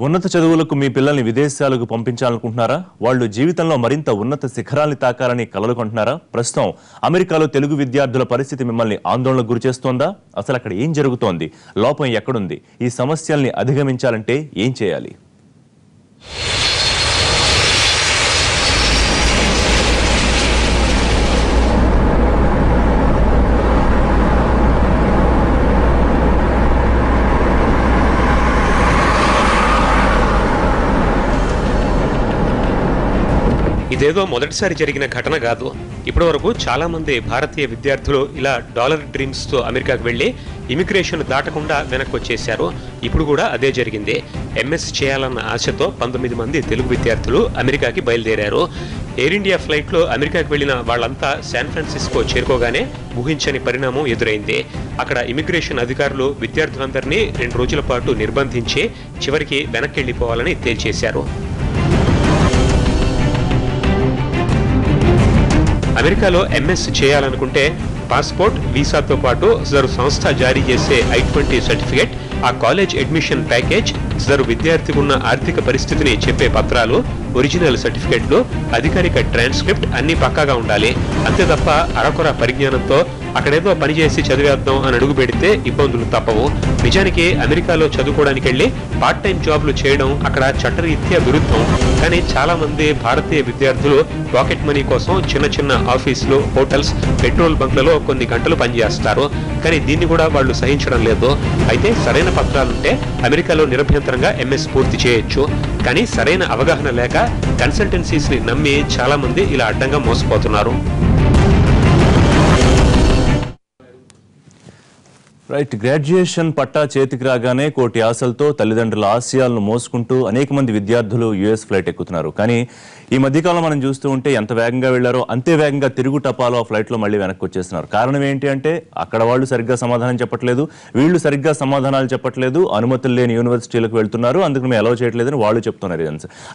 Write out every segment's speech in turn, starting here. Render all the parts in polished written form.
ఉన్నత చదువులకు మీ పిల్లల్ని విదేశాలకు పంపించాలనుకుంటున్నారా? వాళ్ళు జీవితంలో మరింత ఉన్నత శిఖరాల్ని తాకాలని కలలు కొంటున్నారా? ప్రస్తుతం అమెరికాలో తెలుగు విద్యార్థుల పరిస్థితి మిమ్మల్ని ఆందోళనకు గురిచేస్తోందా? అసలు అక్కడ ఏం జరుగుతోంది? లోపం ఎక్కడుంది? ఈ సమస్యల్ని అధిగమించాలంటే ఏం చేయాలి? ఇదేదో మొదటిసారి జరిగిన ఘటన కాదు. ఇప్పటి వరకు చాలా మంది భారతీయ విద్యార్థులు ఇలా డాలర్ డ్రీమ్స్ తో అమెరికాకు వెళ్లి ఇమిగ్రేషన్ దాటకుండా వెనక్కి వచ్చేశారు. ఇప్పుడు కూడా అదే జరిగింది. ఎంఎస్ చేయాలన్న ఆశతో 19 మంది తెలుగు విద్యార్థులు అమెరికాకి బయలుదేరారు. ఎయిర్ ఇండియా ఫ్లైట్ లో అమెరికాకి వెళ్లిన వాళ్ళంతా శాన్ ఫ్రాన్సిస్కో చేరుకోగానే ఊహించని పరిణామం ఎదురైంది. అక్కడ ఇమిగ్రేషన్ అధికారులు విద్యార్థులందరినీ 2 రోజుల పాటు నిర్బంధించి చివరికి వెనక్కి వెళ్లిపోవాలని తేల్చేశారు. అమెరికాలో ఎంఎస్ చేయాలనుకుంటే పాస్పోర్ట్, వీసాతో పాటు జరు సంస్థ జారీ చేసే I-20 సర్టిఫికేట్, ఆ కాలేజ్ అడ్మిషన్ ప్యాకేజ్, జరు విద్యార్థికి ఉన్న ఆర్థిక పరిస్థితిని చెప్పే పత్రాలు, ఒరిజినల్ సర్టిఫికేట్లు, అధికారిక ట్రాన్స్క్రిప్ట్ అన్ని పక్కాగా ఉండాలి. అంతే తప్ప అరకొర పరిజ్ఞానంతో అక్కడేదో పనిచేసి చదివేద్దాం అని అడుగు పెడితే ఇబ్బందులు తప్పవు. నిజానికి అమెరికాలో చదువుకోవడానికి వెళ్ళి పార్ట్ టైం జాబ్లు చేయడం అక్కడ చట్టరీత్యా విరుద్ధం. కానీ చాలా మంది భారతీయ విద్యార్థులు పాకెట్ మనీ కోసం చిన్న చిన్న ఆఫీసులు, హోటల్స్, పెట్రోల్ బంక్లలో కొన్ని గంటలు పనిచేస్తారు. కానీ దీన్ని కూడా వాళ్ళు సహించడం లేదు. అయితే సరైన పత్రాలుంటే అమెరికాలో నిరభ్యంతరంగా ఎంఎస్ పూర్తి చేయొచ్చు. కానీ సరైన అవగాహన లేక కన్సల్టెన్సీస్ ని నమ్మి చాలా మంది ఇలా అడ్డంగా మోసపోతున్నారు. రైట్, గ్రాడ్యుయేషన్ పట్టా చేతికి రాగానే కోటి ఆశలతో తల్లిదండ్రుల ఆశయాలను మోసుకుంటూ అనేక మంది విద్యార్థులు యుఎస్ ఫ్లైట్ ఎక్కుతున్నారు. కానీ ఈ మధ్యకాలం మనం చూస్తూ ఉంటే ఎంత వేగంగా వెళ్లారో అంతే వేగంగా తిరుగు టపాలో ఆ ఫ్లైట్లో మళ్ళీ వెనక్కి వచ్చేస్తున్నారు. కారణం ఏంటి అంటే అక్కడ వాళ్ళు సరిగ్గా సమాధానం చెప్పట్లేదు, వీళ్ళు సరిగ్గా సమాధానాలు చెప్పట్లేదు, అనుమతులు లేని యూనివర్సిటీలకు వెళ్తున్నారు, అందుకు మేము అలౌ చేయట్లేదని వాళ్ళు చెప్తున్నారు.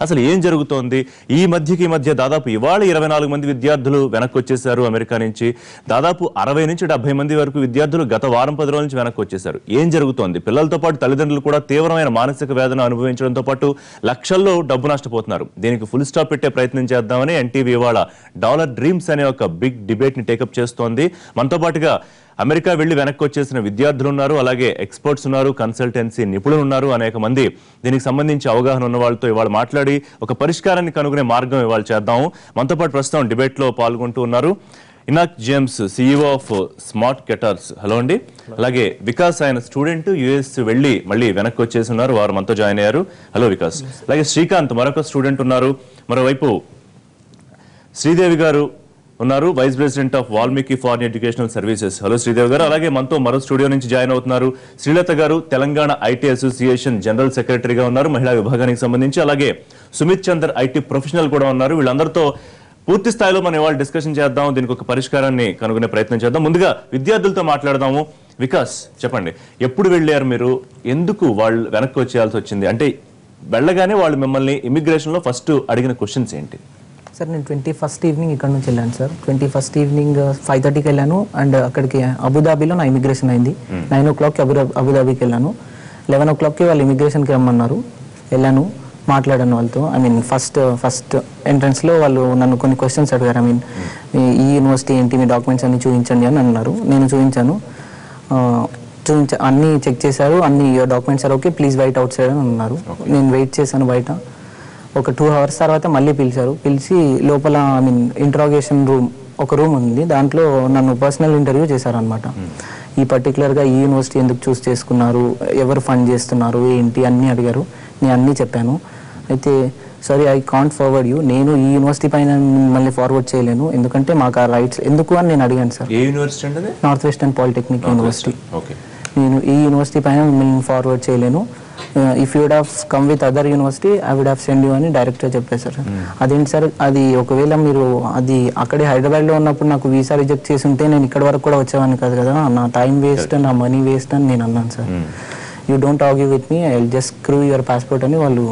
అసలు ఏం జరుగుతోంది? ఈ మధ్య దాదాపు ఇవాళ 24 మంది విద్యార్థులు వెనక్కి వచ్చేసారు అమెరికా నుంచి. దాదాపు 60 నుంచి 70 మంది వరకు విద్యార్థులు గత వారం 10 రోజుల నుంచి వెనక్కి వచ్చేసారు. ఏం జరుగుతోంది? పిల్లలతో పాటు తల్లిదండ్రులు కూడా తీవ్రమైన మానసిక వేదన అనుభవించడంతో పాటు లక్షల్లో డబ్బు నష్టపోతున్నారు. దీనికి ఫుల్ స్టాప్ పెట్టే ప్రయత్నం చేద్దామని ఎన్టీవీ ఇవాళ డాలర్ డ్రీమ్స్ అనే ఒక బిగ్ డిబేట్ ని టేకప్ చేస్తోంది. మనతో పాటుగా అమెరికా వెళ్లి వెనక్కి వచ్చేసిన విద్యార్థులు ఉన్నారు, అలాగే ఎక్స్పర్ట్స్ ఉన్నారు, కన్సల్టెన్సీ నిపుణులు ఉన్నారు, అనేక మంది దీనికి సంబంధించి అవగాహన ఉన్న వాళ్ళతో ఇవాళ మాట్లాడి ఒక పరిష్కారాన్ని కనుగొనే మార్గం ఇవాళ చేద్దాము. మనతో పాటు ప్రస్తుతం డిబేట్ లో పాల్గొంటూ ఉన్నారు Enoch James, CEO of smart getters. Hello అండి. అలాగే వికాస్, ఆయన స్టూడెంట్, యుఎస్ వెళ్ళి మళ్ళీ వెనక్కి వచ్చేసి ఉన్నారు, వారు మనతో జాయిన్ అయ్యారు. హలో వికాస్. అలాగే శ్రీకాంత్, మరొక స్టూడెంట్ ఉన్నారు. మరోవైపు శ్రీదేవి గారు ఉన్నారు, vice president of Valmiki foreign educational services. Hello Sridevi గారు. అలాగే మనతో మరో స్టూడియో నుంచి జాయిన్ అవుతున్నారు శ్రీలత గారు, తెలంగాణ ఐటీ అసోసియేషన్ జనరల్ సెక్రటరీగా ఉన్నారు, మహిళా విభాగానికి సంబంధించి. అలాగే సుమిత్ చందర్, ఐటీ ప్రొఫెషనల్ కూడా ఉన్నారు. వీళ్ళందరితో పూర్తి స్థాయిలో మనం ఇవాళ డిస్కషన్ చేద్దాం, దీనికి ఒక పరిష్కారాన్ని కనుగొనే ప్రయత్నం చేద్దాం. ముందుగా విద్యార్థులతో మాట్లాడదాము. వికాస్, చెప్పండి, ఎప్పుడు వెళ్ళారు మీరు? ఎందుకు వాళ్ళు వెనక్కి వచ్చేయాల్సి వచ్చింది? అంటే వెళ్ళగానే వాళ్ళు మిమ్మల్ని ఇమిగ్రేషన్ లో ఫస్ట్ అడిగిన క్వశ్చన్స్ ఏంటి? సార్, నేను 21st ఈవినింగ్ ఇక్కడ నుంచి వెళ్ళాను సార్. 21st ఈవినింగ్ 5:30కి వెళ్ళాను. అండ్ అక్కడికి అబుదాబిలో నా ఇమిగ్రేషన్ అయింది. 9 o'clockకి అబుదాబికి వెళ్ళాను. 11 o'clockకి వాళ్ళు ఇమిగ్రేషన్కి రమ్మన్నారు. వెళ్ళాను, మాట్లాడాను వాళ్ళతో. ఫస్ట్ ఎంట్రన్స్లో వాళ్ళు నన్ను కొన్ని క్వశ్చన్స్ అడిగారు. ఈ యూనివర్సిటీ ఏంటి, మీ డాక్యుమెంట్స్ అన్ని చూపించండి అని అన్నారు. నేను చూపించాను, అన్నీ చెక్ చేశారు. అన్ని documents are okay, please wait outside అని అన్నారు. నేను వెయిట్ చేశాను బయట. ఒక 2 hours తర్వాత మళ్ళీ పిలిచి లోపల ఇంట్రాగేషన్ ఒక రూమ్ ఉంది, దాంట్లో నన్ను పర్సనల్ ఇంటర్వ్యూ చేశారనమాట. ఈ పర్టికులర్గా ఈ యూనివర్సిటీ ఎందుకు చూస్ చేసుకున్నారు, ఎవరు ఫండ్ చేస్తున్నారు, ఏంటి అన్నీ అడిగారు. నేను అన్నీ చెప్పాను. అయితే sorry, I can't forward you, నేను ఈ యూనివర్సిటీ పైన మిమ్మల్ని ఫార్వర్డ్ చేయలేను, ఎందుకంటే మాకు ఆ రైట్స్ ఎందుకు అని నేను అడిగాను సార్. ఏ యూనివర్సిటీ అంటే? North western polytechnic university. నేను ఈ యూనివర్సిటీ పైన మిమ్మల్ని ఫార్వర్డ్ చేయలేను, if you would have come with other university I would have send you అని డైరెక్ట్గా చెప్పేశారు. అదేంటి సార్, అది ఒకవేళ మీరు అది అక్కడే హైదరాబాద్లో ఉన్నప్పుడు నాకు వీసా రిజెక్ట్ చేసి ఉంటే నేను ఇక్కడ వరకు కూడా వచ్చేవాడిని కాదు కదా, నా టైం వేస్ట్, నా మనీ వేస్ట్ అని నేను అన్నాను sir. You don't argue with me, I will just screw your passport అని వాళ్ళు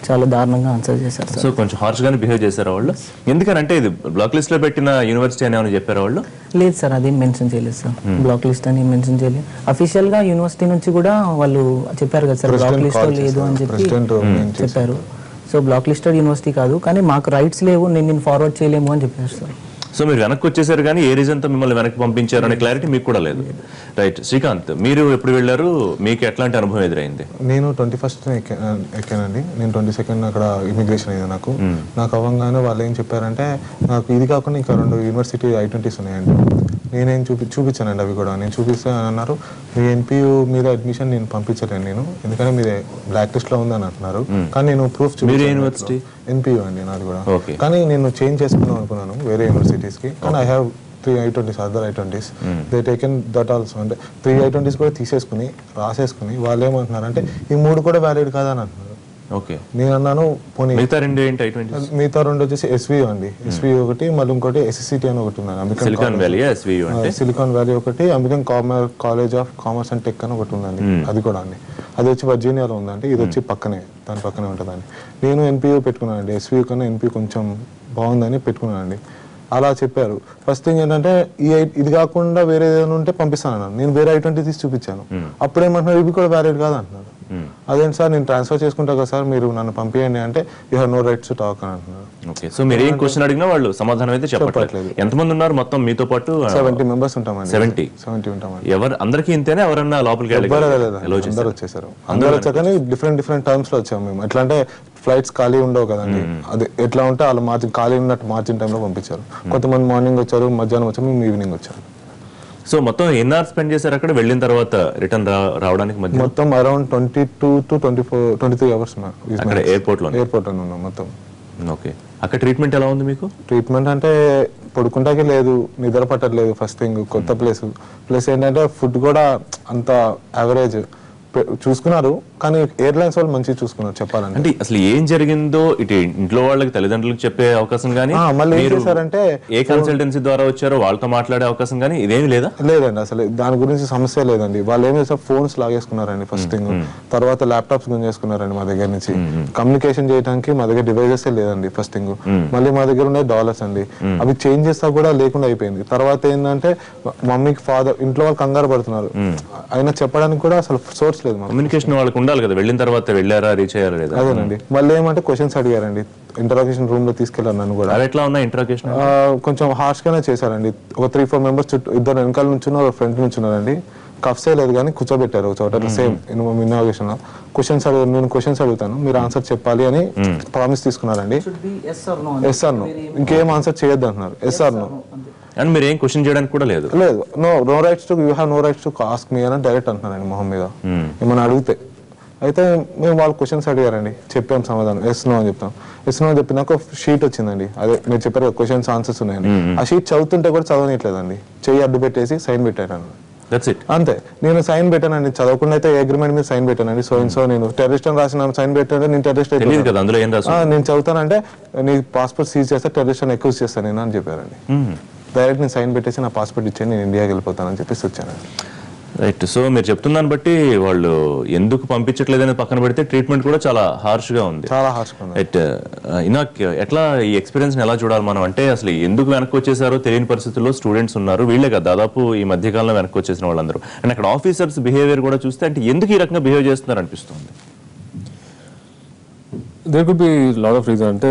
చాలా దారుణంగా ఆన్సర్ చేశారు సార్. సో కొంచెం హార్ష్ గానే బిహేవ్ చేశారు వాళ్ళు. ఎందుకంటే ఇది బ్లాక్ లిస్ట్ లో పెట్టిన యూనివర్సిటీ అని ఏమైనా చెప్పారు వాళ్ళు? లేదు సార్, అదేం మెన్షన్ చేయలేదు సార్. బ్లాక్ లిస్ట్ అని మెన్షన్ చేయలేదు. అఫీషియల్ గా యూనివర్సిటీ నుంచి కూడా వాళ్ళు చెప్పారు కదా సార్, బ్లాక్ లిస్ట్ లో లేదు అని చెప్పి చెప్పారు. సో బ్లాక్ లిస్టెడ్ యూనివర్సిటీ కాదు, కానీ మాకు రైట్స్ లేవు, నేను ఫార్వర్డ్ చేయలేము అని చెప్పారు సార్. సో మీరు వెనక్కి వచ్చేసారు, కానీ ఏ రీజన్తో మిమ్మల్ని వెనక్కి పంపించారు అనే క్లారిటీ మీకు కూడా లేదు. రైట్. శ్రీకాంత్, మీరు ఎప్పుడు వెళ్ళారు, మీకు ఎట్లాంటి అనుభవం ఎదురైంది? నేను 21st ఎక్కానండి. నేను 22nd అక్కడ ఇమిగ్రేషన్ అయింది నాకు అవ్వగానే వాళ్ళు ఏం చెప్పారంటే, నాకు ఇది కాకుండా ఇంకా 2 యూనివర్సిటీ I-20s ఉన్నాయండి. నేనేం చూపించానండి, అవి కూడా నేను చూపిస్తాను అన్నారు. మీ NPU మీద అడ్మిషన్ నేను పంపించలేను నేను, ఎందుకంటే మీదే బ్లాక్ లిస్ట్ లో ఉందని అంటున్నారు. కానీ నేను ప్రూఫ్ యూనివర్సిటీ NPU అండి నాది కూడా. కానీ నేను చేంజ్ చేసుకుందాం అనుకున్నాను వేరే యూనివర్సిటీస్కి. కానీ I have 3 I-20s, other I-20s. They taken that also. అంటే 3 I-20s కూడా తీసేసుకుని రాసేసుకుని వాళ్ళు ఏమంటున్నారు అంటే, ఈ 3 కూడా వ్యాలిడ్ కాదా అని అంటున్నారు. ఓకే. నేను అన్నాను పోనీ మిగతా 2 ఏంటి I-20s? మిగతా 2 వచ్చేసి SVU అండి. SVU ఒకటి, మళ్ళీ ఇంకోటి SCCT అని ఒకటి ఉంది, సిలికాన్ వ్యాలీ. SVU అంటే సిలికాన్ వ్యాలీ ఒకటి, American college of commerce and tech అని ఒకటి ఉందండి, అది కూడా అండి. అది వచ్చి వర్జీనియాలో ఉందండి, ఇది వచ్చి పక్కనే, దాని పక్కనే ఉంటుందండి. నేను NPU పెట్టుకున్నానండి. SVU కన్నా NPU కొంచెం బాగుందని పెట్టుకున్నానండి. అలా చెప్పారు. ఫస్ట్ థింగ్ ఏంటంటే, ఇది కాకుండా వేరే ఏదైనా ఉంటే పంపిస్తాను. నేను వేరే I-20 తీసి చూపించాను. అప్పుడేమంటున్నారు, ఇవి కూడా వ్యాలిడ్ కాదు అంటున్నారు. అదేంటి సార్, నేను ట్రాన్స్ఫర్ చేసుకుంటా కదా సార్, మీరు నన్ను పంపించండి అంటే, you have no rights to talk అని అంటున్నారు. ఓకే. సో మీరు ఏం క్వశ్చన్ అడిగినా వాళ్ళు సమాధానం అయితే చెప్పట్లేదు. ఎంతమంది ఉన్నారు మొత్తం మీతో పాటు? 70 మెంబర్స్ ఉంటామండి. 70 ఉంటామండి. ఎవరు అందరికీ ఇంతేనే? ఎవరన్నా లోపలికి అందరూ వచ్చేసారు. అందరూ వచ్చాకని డిఫరెంట్ టర్మ్స్ లో వచ్చాము మేము. ఎట్లా అంటే, ఫ్లైట్స్ ఖాళీ ఉండవు కదండి, అది ఎట్లా ఉంటే వాళ్ళు మార్జిన్ ఖాళీ ఉన్నట్టు మార్జిన్ టైంలో పంపించారు. కొంతమంది మార్నింగ్ వచ్చారు, మధ్యాహ్నం వచ్చాము, మేము ఈవినింగ్ వచ్చాము. సో మొత్తం ఎన్ని అవర్స్ స్పెండ్ చేశారు అక్కడ వెళ్ళిన తర్వాత రిటర్న్ రావడానికి? మధ్య మొత్తం అరౌండ్ 22 to 23 అవర్స్ అక్కడ ఎయిర్పోర్ట్ లో ఉన్నాం మొత్తం. ఓకే. అక్కడ ట్రీట్మెంట్ ఎలా ఉంది మీకు? ట్రీట్మెంట్ అంటే పడుకుంటాకే లేదు, నిద్ర పట్టట్లేదు. ఫస్ట్ థింగ్, కొత్త ప్లేస్ ఏంటంటే ఫుడ్ కూడా అంత యావరేజ్ చూసుకున్నారు. కానీ ఎయిర్లైన్స్ వాళ్ళు మంచిగా చూసుకున్నారు చెప్పాలంటే. అంటే అసలు ఏం జరిగిందో ఇటు ఇంట్లో వాళ్ళకి, తల్లిదండ్రులకు చెప్పే అవకాశం కానీ, మళ్ళీ ఏం చేశారంటే, ఏ కన్సల్టెన్సీ ద్వారా వచ్చారో వాళ్ళతో మాట్లాడే అవకాశం కానీ ఇదేమి లేదా? లేదండి, అసలు దాని గురించి సమస్య లేదండి. వాళ్ళు ఏం చేస్తారు, ఫోన్స్ లాగేసుకున్నారండి ఫస్ట్ థింగ్. తర్వాత ల్యాప్టాప్స్ గుంజేసుకున్నారండి మా దగ్గర నుంచి. కమ్యూనికేషన్ చేయడానికి మా దగ్గర డివైజెస్ లేదండి ఫస్ట్ థింగ్. మళ్ళీ మా దగ్గర ఉండే డాలర్స్ అండి, అవి చేంజ్ చేస్తా కూడా లేకుండా అయిపోయింది. తర్వాత ఏంటంటే, మమ్మీకి ఫాదర్ ఇంట్లో వాళ్ళు కంగారు పడుతున్నారు, అయినా చెప్పడానికి కూడా అసలు సోర్స్ లేదు. కమ్యూనికేషన్ వాళ్ళకి ఉండాలి కదా, వెళ్ళిన తర్వాత వెళ్ళారా, రీచ్ అయ్యారా లేదా? అదేనండి. మళ్ళీ ఏమంటే క్వశ్చన్స్ అడిగారండి, ఇంటరాగేషన్ రూమ్ లో తీసుకెళ్లారు నన్ను కూడా. ఎట్లా ఉన్నా ఇంటరాగేషన్ కొంచెం హార్ష్ గానే చేశారండి. ఒక 3-4 మెంబర్స్ చుట్టూ, 2 వెనకాల నుంచి ఒక ఫ్రంట్ నుంచి ఉన్నారండి. కఫ్సే లేదు కానీ కూర్చోబెట్టారు ఒక చోట, సేమ్ ఇన్నోవేషన్ లో. నేను క్వశ్చన్స్ అడుగుతాను, మీరు ఆన్సర్ చెప్పాలి అని ప్రామిస్ తీసుకున్నారండి. ఎస్ ఆర్ నో, ఇంకేం ఆన్సర్ చేయొద్దు అంటున్నారు. Yes are no. అండ్ మీరు ఏం క్వశ్చన్ చేయడానికి కూడా లేదు. No rights to, you have no rights to ask me అని డైరెక్ట్ అంటున్నారండి మొహం మీద ఏమైనా అడిగితే. అయితే మేము వాళ్ళు క్వశ్చన్స్ అడిగారండి, చెప్పాం సమాధానం ఎస్ నో అని చెప్తాం. ఎస్ నో అని చెప్పినాక షీట్ వచ్చిందండి, అదే మీరు చెప్పారు క్వశ్చన్స్ ఆన్సర్స్ ఉన్నాయండి. ఆ షీట్ చదువుతుంటే కూడా చదవనట్లేదండి, చెయ్యి అడ్డు పెట్టేసి సైన్ పెట్టాను. అంతే. నేను సైన్ పెట్టానండి, చదవకుండా అయితే అగ్రిమెంట్ మీద సైన్ పెట్టానండి. సో నేను టెర్రరిస్ట్ అని రాసిన సైన్ పెట్టాను. నేను టెర్రరిస్ట్ నేను చదువుతానంటే, నీ పాస్పోర్ట్ సీజ్ చేస్తే టెర్రరిస్ట్ అని అక్యూజ్ చేస్తాను నేను అని చెప్పారండి. డైరెక్ట్ నేను సైన్ పెట్టేసి నా పాస్పోర్ట్ ఇచ్చాను, నేను ఇండియాకి వెళ్ళిపోతానని చెప్పేసి వచ్చానండి. రైట్. సో మీరు చెప్తున్నాను బట్టి వాళ్ళు ఎందుకు పంపించట్లేదని పక్కన పెడితే ట్రీట్మెంట్ కూడా చాలా హార్ష్ గా ఉంది. చాలా హార్ష్ గా ఉంది. రైట్. ఎట్లా ఈ ఎక్స్పీరియన్స్ ఎలా చూడాలి మనం? అంటే అసలు ఎందుకు వెనక్కి వచ్చేసారో తెలియని పరిస్థితుల్లో స్టూడెంట్స్ ఉన్నారు, వీళ్ళే కదా దాదాపు ఈ మధ్యకాలంలో వెనక్కి వచ్చేసిన వాళ్ళందరూ. అండ్ అక్కడ ఆఫీసర్స్ బిహేవియర్ కూడా చూస్తే, అంటే ఎందుకు ఈ రకంగా బిహేవ్ చేస్తున్నారు అనిపిస్తుంది. There could be lot of reason. అంటే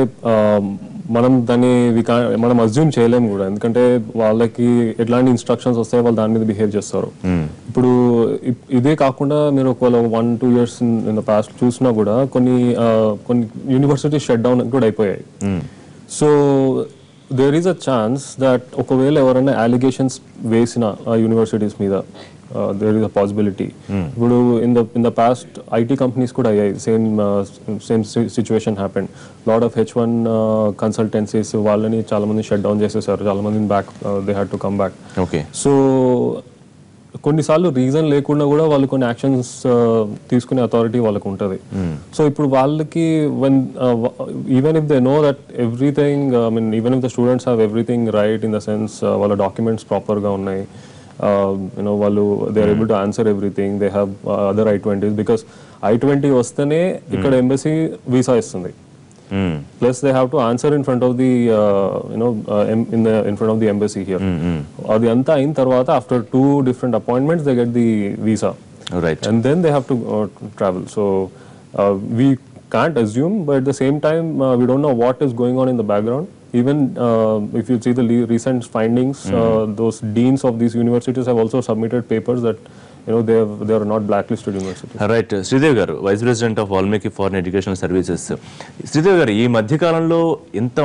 మనం అజ్యూమ్ చేయలేము కూడా, ఎందుకంటే వాళ్ళకి ఎట్లాంటి ఇన్స్ట్రక్షన్స్ వస్తాయో వాళ్ళు దాని మీద బిహేవ్ చేస్తారు. ఇప్పుడు ఇదే కాకుండా మీరు ఒకవేళ 1-2 years ఇన్ ద పాస్ట్ చూసినా కూడా కొన్ని యూనివర్సిటీ షట్ డౌన్ కూడా అయిపోయాయి. So there is a chance that ఒకవేళ ఎవరైనా అలిగేషన్స్ వేసిన యూనివర్సిటీస్ మీద, there is a possibility. ఇప్పుడు in the past IT companies కూడా అయ్యాయి, same situation happened. Lot of H1 consultancies వాళ్ళని చాలా మంది షట్ డౌన్ చేసేసారు, చాలా మంది back they had to come back. Okay. So కొన్నిసార్లు రీజన్ లేకుండా కూడా వాళ్ళు కొన్ని యాక్షన్స్ తీసుకునే అథారిటీ వాళ్ళకు ఉంటుంది. సో ఇప్పుడు వాళ్ళకి even if they know that everything, I mean even if the students have everything right in the sense వాళ్ళ డాక్యుమెంట్స్ ప్రాపర్గా ఉన్నాయి వాళ్ళు they are able to answer everything, they have other I-20s, because I-20 వస్తేనే ఇక్కడ embassy visa ఇస్తుంది. Plus they have to answer in front of the in front of the embassy here. అది అంతా అయిన తర్వాత after 2 different appointments they get the visa, right, and then they have to travel. So we can't assume, but at the same time we don't know what is going on in the background. Even if you see the recent findings, those deans of these universities have also submitted papers that they are not blacklisted universities. Right. Sridevi గారు, vice president of Valmiki foreign educational services. Sridevi గారు, ఈ మధ్యకాలంలో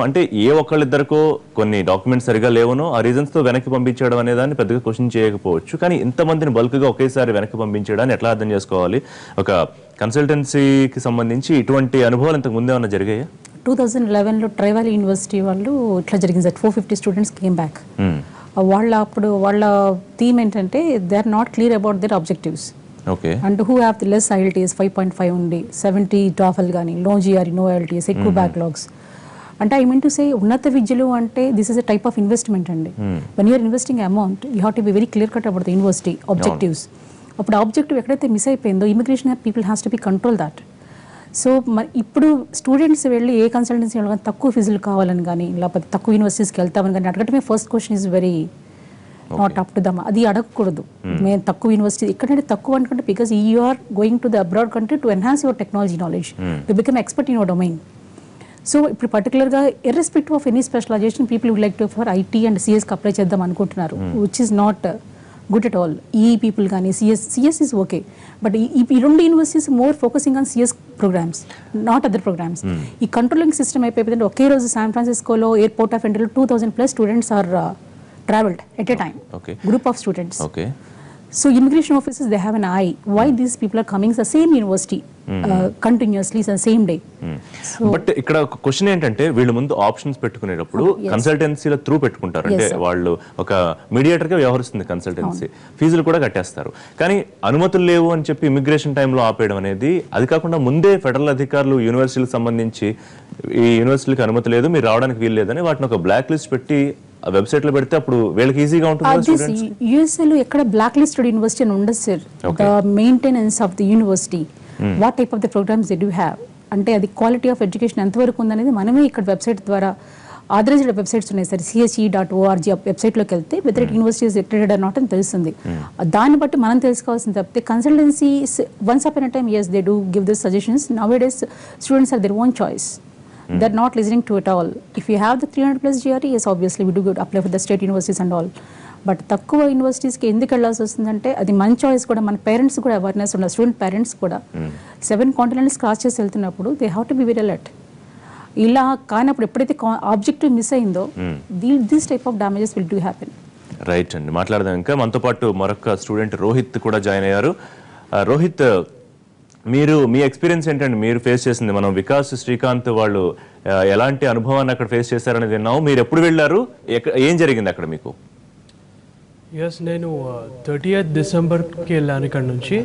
అంటే ఏ ఒక్కళ్ళిద్దరికో కొన్ని documents సరిగా లేవనో ఆ రీజన్స్తో వెనక్కి పంపించడం అనే దాన్ని పెద్దగా క్వశ్చన్ చేయకపోవచ్చు, కానీ ఇంతమందిని బల్క్గా ఒకేసారి వెనక్కి పంపించడాన్ని ఎట్లా అర్థం చేసుకోవాలి? ఒక కన్సల్టెన్సీకి సంబంధించి ఇటువంటి అనుభవాలు ఇంతకు ముందే ఏమైనా జరిగాయా? 2011లో ట్రైవల్ యూనివర్సిటీ వాళ్ళు ఇట్లా జరిగింది సార్. 450 students came back. వాళ్ళ థీమ్ ఏంటంటే they are not clear about their objectives. Okay. And who have the less IELTS 5.5 ఉండి 70 TOEFL కానీ, నో GRE, నో IELTS, ఎక్కువ బ్యాక్లాగ్స్. అంటే ఐ మీన్ టు సే ఉన్నత విద్యలు అంటే this is a type of investment అండి. When you're investing amount you have to be very clear cut about the university objectives. అప్పుడు objective ఎక్కడైతే miss అయిపోయిందో immigration people has to be control that. So ఇప్పుడు students వెళ్ళి ఏ consultancy కానీ తక్కువ ఫీజులు కావాలని కానీ, లేకపోతే తక్కువ యూనివర్సిటీస్కి వెళ్తామని కానీ అడగటమే first question is very not up to them. అది అడగకూడదు. మేము తక్కువ యూనివర్సిటీ ఎక్కడంటే తక్కువ అనుకుంటే because you are going to the abroad country to enhance your technology knowledge, to become expert in your domain. So ఇప్పుడు పర్టికులర్గా irrespective of any specialization people would like to for IT and CSకి apply చేద్దాం అనుకుంటున్నారు, which is not good at all. ఈ people కానీ CS is okay, but ఈ రెండు universities more focusing on CS programmes, not other programmes. ఈ controlling system అయిపోయిందంటే ఒకే రోజు శాన్ ఫ్రాన్సిస్కోలో ఎయిర్పోర్ట్ ఆఫ్ ఎంట్రీలో 2000+ students are traveled at a time. Okay. Group of students. Okay. So immigration officers, they have an eye why these people are coming to the same university continuously on the same day. But ఇక్కడ ఒక question ఏంటంటే వీళ్ళు ముందు options పెట్టుకునేటప్పుడు కన్సల్టెన్సీల through పెట్టుకుంటారు. అంటే వాళ్ళు ఒక మీడియేటర్ గా వ్యవహరిస్తుంది కన్సల్టెన్సీ, ఫీజులు కూడా కట్టేస్తారు. కానీ అనుమతులు లేవు అని చెప్పి ఇమిగ్రేషన్ టైంలో ఆపేయడం అనేది, అది కాకుండా ముందే ఫెడరల్ అధికారులు యూనివర్సిటీలకు సంబంధించి ఈ యూనివర్సిటీలకు అనుమతి లేదు, మీరు రావడానికి వీలు లేదని వాటిని ఒక బ్లాక్ లిస్ట్ పెట్టి వెబ్సైట్ లో పెడితే అప్పుడు వీళ్ళకి ఈజీగా ఉంటుంది. యూఎస్ఏలో ఎక్కడ బ్లాక్ లిస్టెడ్ యూనివర్సిటీ అని ఉండదు sir. The maintenance of the university, what type of the programs they do have, అంటే అది క్వాలిటీ ఆఫ్ ఎడ్యుకేషన్ ఎంతవరకు ఉందనేది మనమే ఇక్కడ వెబ్సైట్ ద్వారా ఆథరైజ్డ్ వెబ్సైట్స్ ఉన్నాయి సార్. CSE.org వెబ్సైట్లోకి వెళ్తే whether it university is accredited or not అని తెలుస్తుంది. దాన్ని బట్టి మనం తెలుసుకోవాల్సింది తప్పితే consultancies once upon a time yes they do give the suggestions. Nowadays students have their own choice. They're not listening to it all. If you have the 300+ GRE, yes obviously we do good apply for the state universities and all. But తక్కువ యూనివర్సిటీస్కి ఎందుకు వెళ్ళాల్సి వస్తుందంటే అది మన choice కూడా, మన parents కూడా awareness ఉండాలి. స్టూడెంట్ పేరెంట్స్ కూడా 7 కాంటినెంట్స్ క్రాస్ చేసి వెళ్తున్నప్పుడు they have to be very alert. ఇలా కానప్పుడు ఎప్పుడైతే ఆబ్జెక్టివ్ మిస్ అయిందో these type of damages will do happen. Right అండి, మాట్లాడదాం. ఇంకా మనతో పాటు మరొక స్టూడెంట్ రోహిత్ కూడా జాయిన్ అయ్యారు. రోహిత్, మీరు మీ ఎక్స్పీరియన్స్ ఏంటండి? మీరు ఫేస్ చేసింది, మనం వికాస్ శ్రీకాంత్ వాళ్ళు ఎలాంటి అనుభవాన్ని అక్కడ ఫేస్ చేశారనేది విన్నాము. మీరు ఎప్పుడు వెళ్ళారు, ఏం జరిగింది అక్కడ మీకు? ఎస్, నేను 30th Decemberకి వెళ్ళాను ఇక్కడ నుంచి.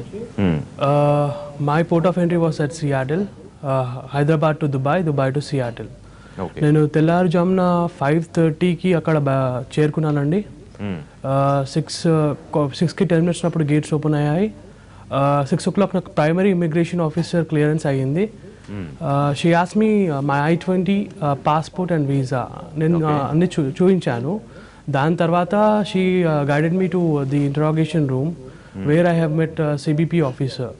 My port of entry was at Seattle, Hyderabad to Dubai, Dubai to Seattle. నేను తెల్లారుజామున 5:30కి అక్కడ చేరుకున్నానండి. 6కి 10 minutes అప్పుడు గేట్స్ ఓపెన్ అయ్యాయి. 6 o'clock నాకు ప్రైమరీ ఇమిగ్రేషన్ ఆఫీసర్ క్లియరెన్స్ అయ్యింది. She ask me my I-20 passport and visa. నేను అన్ని చూపించాను. దాని తర్వాత she guided me to the interrogation room where I have met CBP officer.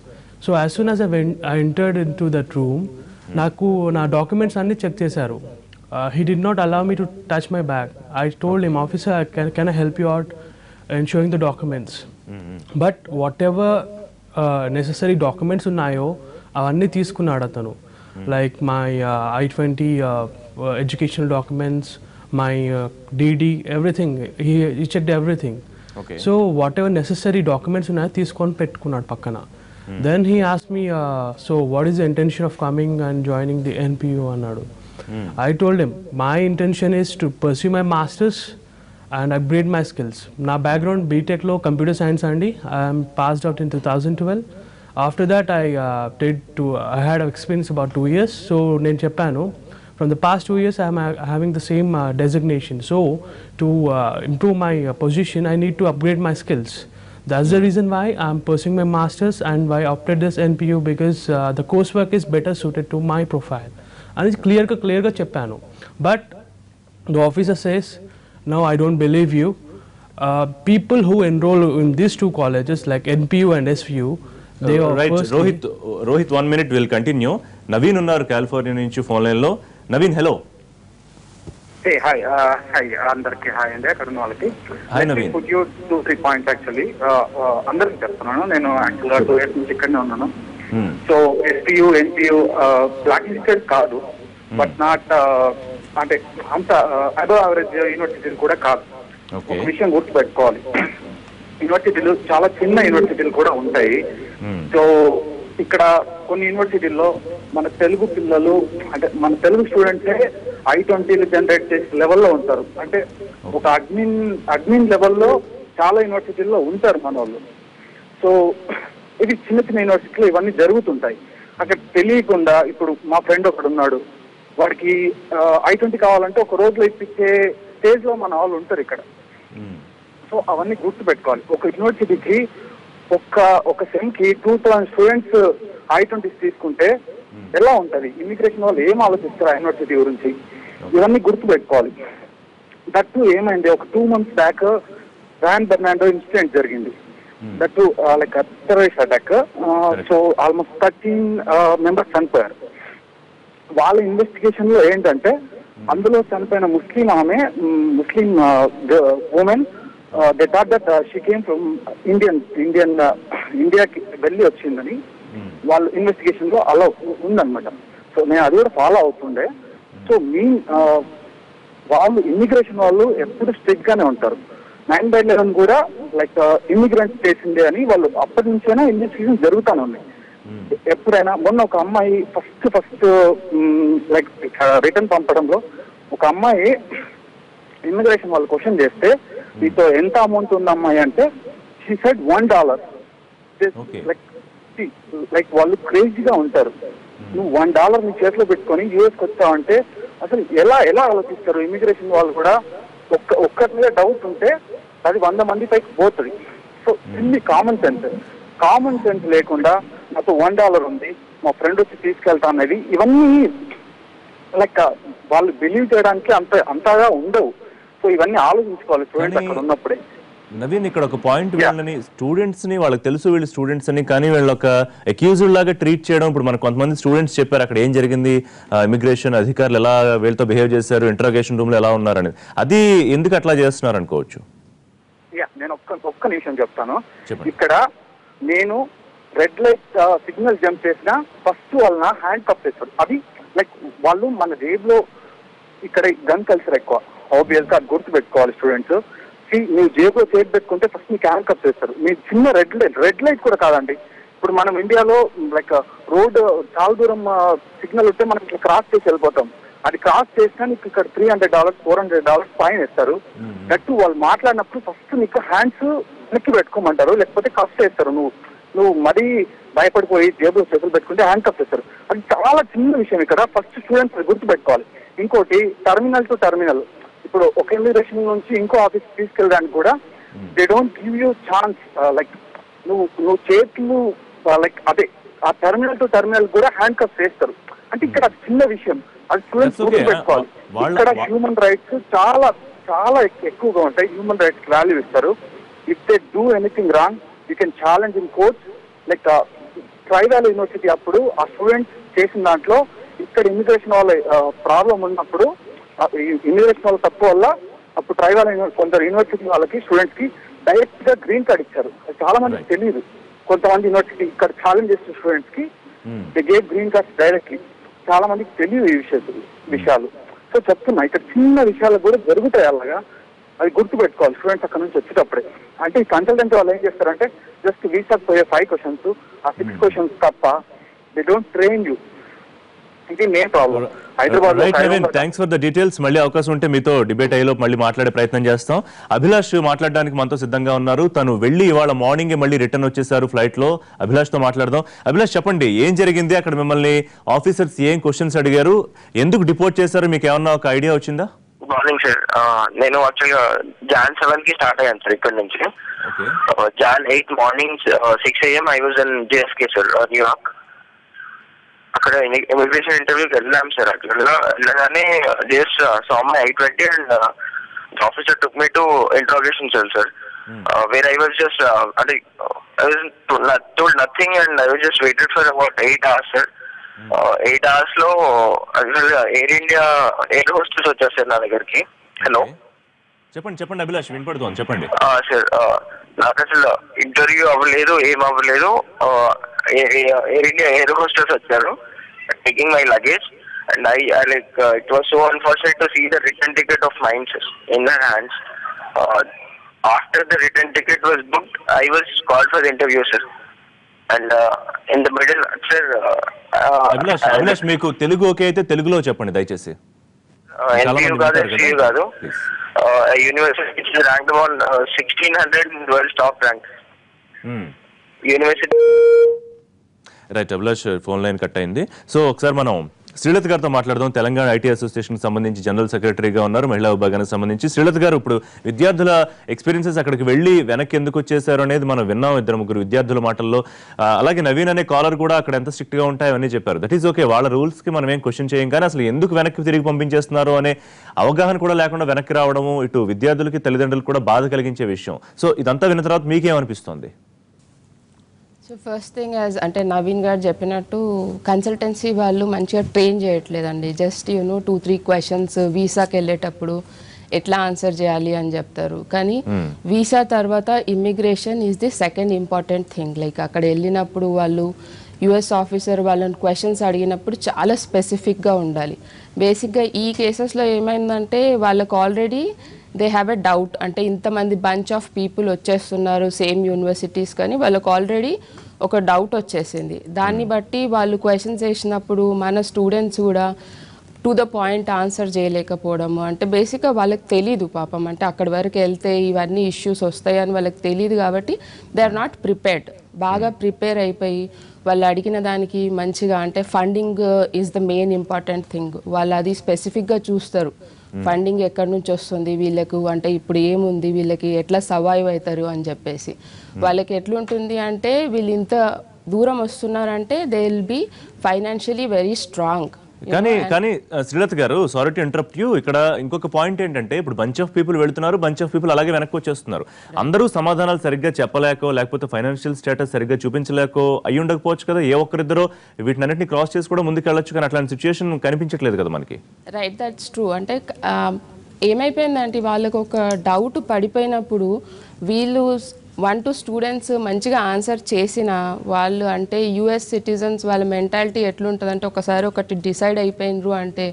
So as soon as I entered into that room, నాకు నా డాక్యుమెంట్స్ అన్నీ check చేశారు. He did not allow me to touch my bag. I told him, officer can I help you out in sowing the documents, but whatever necessary documents ఉన్నాయో అవన్నీ తీసుకున్నాడు అతను. Like my I-20 educational documents, my DD, everything. He checked everything. So whatever necessary documents ఉన్నాయో తీసుకొని పెట్టుకున్నాడు పక్కన. Then he asked me, so what is the intention of coming and joining the NPU అన్నాడు. I told him my intention is to pursue my masters and upgrade my skills. నా background బీటెక్లో computer science అండి. I'm passed out in 2012. After that I had experience about 2 years. So నేను చెప్పాను, From the past 2 years, I am having the same designation. So, to improve my position, I need to upgrade my skills. That's the reason why I'm pursuing my masters and why I opted this NPU, because the coursework is better suited to my profile. And it's clear ga cheppanu. But the officer says, no, I don't believe you. People who enroll in these two colleges like NPU and SVU, they are right Rohit 1 minute will continue. Naveen ఉన్నారు California నుంచి phone line లో. Naveen, hello. Hi అందరికి hi అండి, అక్కడ ఉన్న వాళ్ళకి. Hi Naveen. Put you 2-3 points actually అందరికి చెప్తున్నాను. నేను యాక్చువల్గా 2 years నుంచి ఇక్కడనే ఉన్నాను. సో ఎస్పీయూ ఎన్పియూ బ్లాక్ లిస్టెడ్ కాదు, బట్ నాట్ అంటే అంత అబవ్ యావరేజ్ యూనివర్సిటీలు కూడా కాదు. ఒక విషయం గుర్తుపెట్టుకోవాలి, యూనివర్సిటీలు చాలా చిన్న యూనివర్సిటీలు కూడా ఉంటాయి. సో ఇక్కడ కొన్ని యూనివర్సిటీల్లో మన తెలుగు పిల్లలు అంటే మన తెలుగు స్టూడెంట్సే I-20 జనరేట్ చేసే లెవెల్లో ఉంటారు. అంటే ఒక అడ్మిన్ లెవెల్లో చాలా యూనివర్సిటీల్లో ఉంటారు మన వాళ్ళు. సో ఇది చిన్న చిన్న యూనివర్సిటీలో ఇవన్నీ జరుగుతుంటాయి. అక్కడ తెలియకుండా ఇప్పుడు మా ఫ్రెండ్ ఒకడు ఉన్నాడు, వాడికి I-20 కావాలంటే ఒక రోజులో ఇప్పించే స్టేజ్ లో మన వాళ్ళు ఉంటారు ఇక్కడ. సో అవన్నీ గుర్తుపెట్టుకోవాలి. ఒక యూనివర్సిటీకి ఒక సెమ్ కి 2000 స్టూడెంట్స్ I-20 తీసుకుంటే ఎలా ఉంటది? ఇమిగ్రేషన్ వాళ్ళు ఏం ఆలోచిస్తారు ఆ యూనివర్సిటీ గురించి? ఇవన్నీ గుర్తుపెట్టుకోవాలి. దట్టు ఏమైంది, ఒక 2 months బ్యాక్ శాన్ బెర్నాండో ఇన్సిడెంట్ జరిగింది. That like terrorist attack. So almost 13 members చనిపోయారు. వాళ్ళ ఇన్వెస్టిగేషన్ లో ఏంటంటే అందులో చనిపోయిన ముస్లిం women, they thought that she came from ఇండియాకి వెళ్ళి వచ్చిందని వాళ్ళు ఇన్వెస్టిగేషన్ లో అలా ఉందన్నమాట. సో నేను అది కూడా ఫాలో అవుతుండే. సో వాళ్ళు ఇమ్మిగ్రేషన్ వాళ్ళు ఎప్పుడు స్ట్రిక్ట్ గానే ఉంటారు. 9/11 కూడా లైక్ ఇమ్మిగ్రెంట్స్ చేసిందే అని వాళ్ళు అప్పటి నుంచైనా ఇన్వెస్టిగేషన్ జరుగుతానే ఉన్నాయి. ఎప్పుడైనా మొన్న ఒక అమ్మాయి ఫస్ట్ లైక్ రిటర్న్ పంపడంలో ఒక అమ్మాయి ఇమ్మిగ్రేషన్ వాళ్ళు క్వశ్చన్ చేస్తే మీతో ఎంత అమౌంట్ ఉంది అమ్మాయి అంటే షీ సెడ్ $1. లైక్ వాళ్ళు క్రేజీగా ఉంటారు. నువ్వు $1 నీ చేతిలో పెట్టుకొని యూఎస్కి వచ్చావంటే అసలు ఎలా ఆలోచిస్తారు? ఇమిగ్రేషన్ వాళ్ళు కూడా ఒక్కరి మీద డౌట్ ఉంటే అది 100 మంది పైకి పోతుంది. సో ఇన్ని కామన్ సెన్స్ లేకుండా నాకు $1 ఉంది, మా ఫ్రెండ్ వచ్చి తీసుకెళ్తా అనేది, ఇవన్నీ లైక్ వాళ్ళు బిలీవ్ చేయడానికి అంతగా ఉండవు. సో ఇవన్నీ ఆలోచించుకోవాలి స్టూడెంట్స్ అక్కడ ఉన్నప్పుడే. నవీన్, ఇక్కడ ఒక పాయింట్, వీళ్ళని స్టూడెంట్స్ ని వాళ్ళకి తెలుసు వీళ్ళు స్టూడెంట్స్ అని, కానీ వీళ్ళు ఒక అక్యూజ్డ్ లాగా ట్రీట్ చేయడం. ఇప్పుడు మనకు కొంతమంది స్టూడెంట్స్ చెప్పారు అక్కడ ఏం జరిగింది, ఇమిగ్రేషన్ అధికారులు ఎలా వీళ్ళతో బిహేవ్ చేశారు, ఇంట్రాగేషన్ రూమ్ లో ఎలా ఉన్నారని. అది ఎందుకు అట్లా చేస్తున్నారు అనుకోవచ్చు. నేను ఒక్క నిమిషం చెప్తాను. ఇక్కడ నేను రెడ్ లైట్ సిగ్నల్ జంప్ చేసిన ఫస్ట్ వాళ్ళ హ్యాండ్ కప్ చేస్తారు. అది లైక్ వాళ్ళు మన జేబులో ఇక్కడ గన్ కల్చర్ ఎక్కువ, ఆబ్వియస్ గా అది గుర్తు పెట్టుకోవాలి స్టూడెంట్స్. నువ్వు జేబులో చేతి పెట్టుకుంటే ఫస్ట్ నీకు హ్యాండ్ కప్ చేస్తారు. మీ చిన్న రెడ్ లైట్ కూడా కాదండి. ఇప్పుడు మనం ఇండియాలో లైక్ రోడ్ చాలా దూరం సిగ్నల్ ఉంటే మనం ఇట్లా క్రాస్ చేసి వెళ్ళిపోతాం. అది క్రాస్ చేసినా నీకు ఇక్కడ $300 $400 ఫైన్ ఇస్తారు. దట్టు వాళ్ళు మాట్లాడినప్పుడు ఫస్ట్ నీకు హ్యాండ్స్ నెక్కి పెట్టుకోమంటారు, లేకపోతే కఫ్ చేస్తారు. నువ్వు మరీ భయపడిపోయి జేబులో చేతులు పెట్టుకుంటే హ్యాండ్ కప్ చేస్తారు. అది చాలా చిన్న విషయం. ఇక్కడ ఫస్ట్ స్టూడెంట్స్ గుర్తు పెట్టుకోవాలి. ఇంకోటి, టర్మినల్ టు టర్మినల్, ఇప్పుడు ఒక ఇమిగ్రేషన్ నుంచి ఇంకో ఆఫీస్ తీసుకెళ్ళడానికి కూడా they don't give you chance. Like నువ్వు చేతులు లైక్ అదే ఆ టర్మినల్ టు టర్మినల్ కూడా హ్యాండ్ కప్ చేస్తారు. అంటే ఇక్కడ చిన్న విషయం, అది స్టూడెంట్స్ గుర్తు పెట్టుకోవాలి. ఇక్కడ హ్యూమన్ రైట్స్ చాలా చాలా ఎక్కువగా ఉంటాయి. హ్యూమన్ రైట్స్ వాల్యూ ఇస్తారు. If they do anything wrong you can challenge in courts. Like Tri Valley university అప్పుడు ఆ స్టూడెంట్స్ చేసిన దాంట్లో ఇక్కడ ఇమిగ్రేషన్ వాళ్ళ ప్రాబ్లం ఉన్నప్పుడు, ఇమిగ్రేషన్ వాళ్ళ తప్పు వల్ల అప్పుడు ట్రైవాల్ కొందరు యూనివర్సిటీ వాళ్ళకి స్టూడెంట్స్ కి డైరెక్ట్ గా గ్రీన్ కార్డ్ ఇచ్చారు. చాలా మందికి తెలియదు. కొంతమంది యూనివర్సిటీ ఇక్కడ ఛాలెంజ్ చేసిన స్టూడెంట్స్ కి they gave green cards directly. చాలా మందికి తెలియదు ఈ విషయాలు. సో చెప్తున్నా, ఇక్కడ చిన్న విషయాలు కూడా జరుగుతాయి అలాగా. అది గుర్తు పెట్టుకోవాలి స్టూడెంట్స్ అక్కడ నుంచి వచ్చేటప్పుడే. అంటే ఈ కన్సల్టెంట్ వాళ్ళు ఏం చేస్తారంటే జస్ట్ వీసాకు పోయే 5 questions, ఆ 6 questions తప్ప దే డోంట్ ట్రైన్ యూ. ఇది main problem. Hyderabad right Naveen, thanks for the details. మళ్ళీ అవకాశం ఉంటే మీతో డిబేట్ అయ్యేలో మళ్ళీ మాట్లాడే ప్రయత్నం చేస్తాం. అభిలాష్ మాట్లాడడానికి మనతో సిద్ధంగా ఉన్నారు. తను వెళ్ళి ఇవాళ మార్నింగ్ మళ్ళీ రిటర్న్ వచ్చేసారు ఫ్లైట్ లో. అభిలాష్ తో మాట్లాడదాం. అభిలాష్, చెప్పండి, ఏం జరిగింది అక్కడ? మిమ్మల్ని ఆఫీసర్స్ ఏం క్వశ్చన్స్ అడిగారు? ఎందుకు డిపోర్ట్ చేశారు? మీకు ఏమన్నా ఒక ఐడియా వచ్చిందా? Good morning sir. నేను యాక్చువల్గా Jan 7 కి స్టార్ట్ అయ్యాను సార్ ఇక్కడ నుంచి. Jan 8 morning 6 AM I was in JFK sir, New York. అక్కడ ఇమిగ్రేషన్ ఇంటర్వ్యూకి వెళ్ళాం సార్. అక్కడ వెళ్ళగానే just saw my I-20 and the officer took me to interrogation cell sir, where I was just అంటే I was told nothing and I was just waited for about 8 hours sir. 8 hours లో air India air hostess వచ్చారు sir నా దగ్గరికి. Hello, చెప్పండి అభిలాష్, వినపడుతుంది, చెప్పండి. Sir, నాకు అసలు ఇంటర్వ్యూ అవ్వలేదు, ఏం అవ్వలేదు. ఎయిర్ ఇండియా ఎయిర్ హోస్టెస్ వచ్చారు taking my luggage and I like it was so unfortunate to see the return ticket of mine sir in their hands. After the return ticket was booked, I was called for the interview sir. And in the middle sir, Abhilash మీకు Telugu okay అయితే తెలుగులో చెప్పండి దయచేసి. NPU కాదు, FCU కాదు, university it's ranked on 1600 world top rank university. Right, Abhilash phone line cut అయింది. So ఒకసారి మనం శ్రీలత గారితో మాట్లాడదాం. తెలంగాణ ఐటీ అసోసియేషన్ సంబంధించి జనరల్ సెక్రటరీగా ఉన్నారు, మహిళా విభాగానికి సంబంధించి. శ్రీలత గారు, ఇప్పుడు విద్యార్థుల ఎక్స్పీరియన్సెస్ అక్కడికి వెళ్ళి వెనక్కి ఎందుకు వచ్చేసారు అనేది మనం విన్నాం 2-3 విద్యార్థుల మాటల్లో. అలాగే నవీన్ అనే కాలర్ కూడా అక్కడ ఎంత స్ట్రిక్ట్ గా ఉంటాయో అన్నీ చెప్పారు. దట్ ఈస్ ఓకే, వాళ్ళ రూల్స్ కి మనం ఏం క్వశ్చన్ చేయం. కానీ అసలు ఎందుకు వెనక్కి తిరిగి పంపించేస్తున్నారు అనే అవగాహన కూడా లేకుండా వెనక్కి రావడము ఇటు విద్యార్థులకి తల్లిదండ్రులకు కూడా బాధ కలిగించే విషయం. సో ఇదంతా విన్న తర్వాత మీకేమనిపిస్తుంది? సో ఫస్ట్ థింగ్ యాజ్ అంటే నవీన్ గారు చెప్పినట్టు కన్సల్టెన్సీ వాళ్ళు మంచిగా ట్రైన్ చేయట్లేదండి. జస్ట్ 2-3 క్వశ్చన్స్ వీసాకి వెళ్ళేటప్పుడు ఎట్లా ఆన్సర్ చేయాలి అని చెప్తారు. కానీ వీసా తర్వాత immigration is the second important thing. Like అక్కడ వెళ్ళినప్పుడు వాళ్ళు యుఎస్ ఆఫీసర్ వాళ్ళని క్వశ్చన్స్ అడిగినప్పుడు చాలా స్పెసిఫిక్గా ఉండాలి. బేసిక్గా ఈ కేసెస్లో ఏమైందంటే వాళ్ళకు already they have a doubt, అంటే ఇంతమంది బంచ్ ఆఫ్ పీపుల్ వచ్చేస్తున్నారు సేమ్ యూనివర్సిటీస్, కానీ వాళ్ళకు ఆల్రెడీ ఒక డౌట్ వచ్చేసింది. దాన్ని బట్టి వాళ్ళు క్వశ్చన్స్ వేసినప్పుడు మన స్టూడెంట్స్ కూడా టు ద పాయింట్ ఆన్సర్ చేయలేకపోవడము. అంటే బేసిక్గా వాళ్ళకి తెలీదు పాపం, అంటే అక్కడి వరకు వెళ్తే ఇవన్నీ ఇష్యూస్ వస్తాయని వాళ్ళకి తెలియదు. కాబట్టి దే ఆర్ నాట్ ప్రిపేర్డ్. బాగా ప్రిపేర్ అయిపోయి వాళ్ళు అడిగిన దానికి మంచిగా, అంటే funding is the main important thing. వాళ్ళు అది స్పెసిఫిక్గా చూస్తారు, ఫండింగ్ ఎక్కడి నుంచి వస్తుంది వీళ్ళకు, అంటే ఇప్పుడు ఏముంది వీళ్ళకి, ఎట్లా సర్వైవ్ అవుతారు అని చెప్పేసి. వాళ్ళకి ఎట్లుంటుంది అంటే వీళ్ళు ఇంత దూరం వస్తున్నారంటే they will be financially very strong. కానీ శ్రీలత గారు, సారీ టు ఇంటరప్ట్ యూ, ఇక్కడ ఇంకొక పాయింట్ ఏంటంటే ఇప్పుడు బంచ్ ఆఫ్ పీపుల్ వెళ్తున్నారు, బంచ్ ఆఫ్ పీపుల్ అలాగే వెనక్కి వచ్చేస్తున్నారు. అందరూ సమాధానాలు సరిగ్గా చెప్పలేకో లేకపోతే ఫైనాన్షియల్ స్టేటస్ సరిగ్గా చూపించలేకో అయ్యి ఉండకపోవచ్చు కదా. ఏ ఒక్కరిద్దరో వీటినన్నింటినీ క్రాస్ చేసి కూడా ముందుకు వెళ్ళొచ్చు, కానీ అట్లాంటి సిచ్యువేషన్ కనిపించట్లేదు కదా మనకి. Right, that's true. అంటే ఏమైపోయిందంటే వాళ్ళకు ఒక డౌట్ పడిపోయినప్పుడు వీళ్ళు 1-2 స్టూడెంట్స్ మంచిగా ఆన్సర్ చేసిన వాళ్ళు, అంటే యుఎస్ సిటిజన్స్ వాళ్ళ మెంటాలిటీ ఎట్లుంటుందంటే ఒకసారి ఒకటి డిసైడ్ అయిపోయినరు అంటే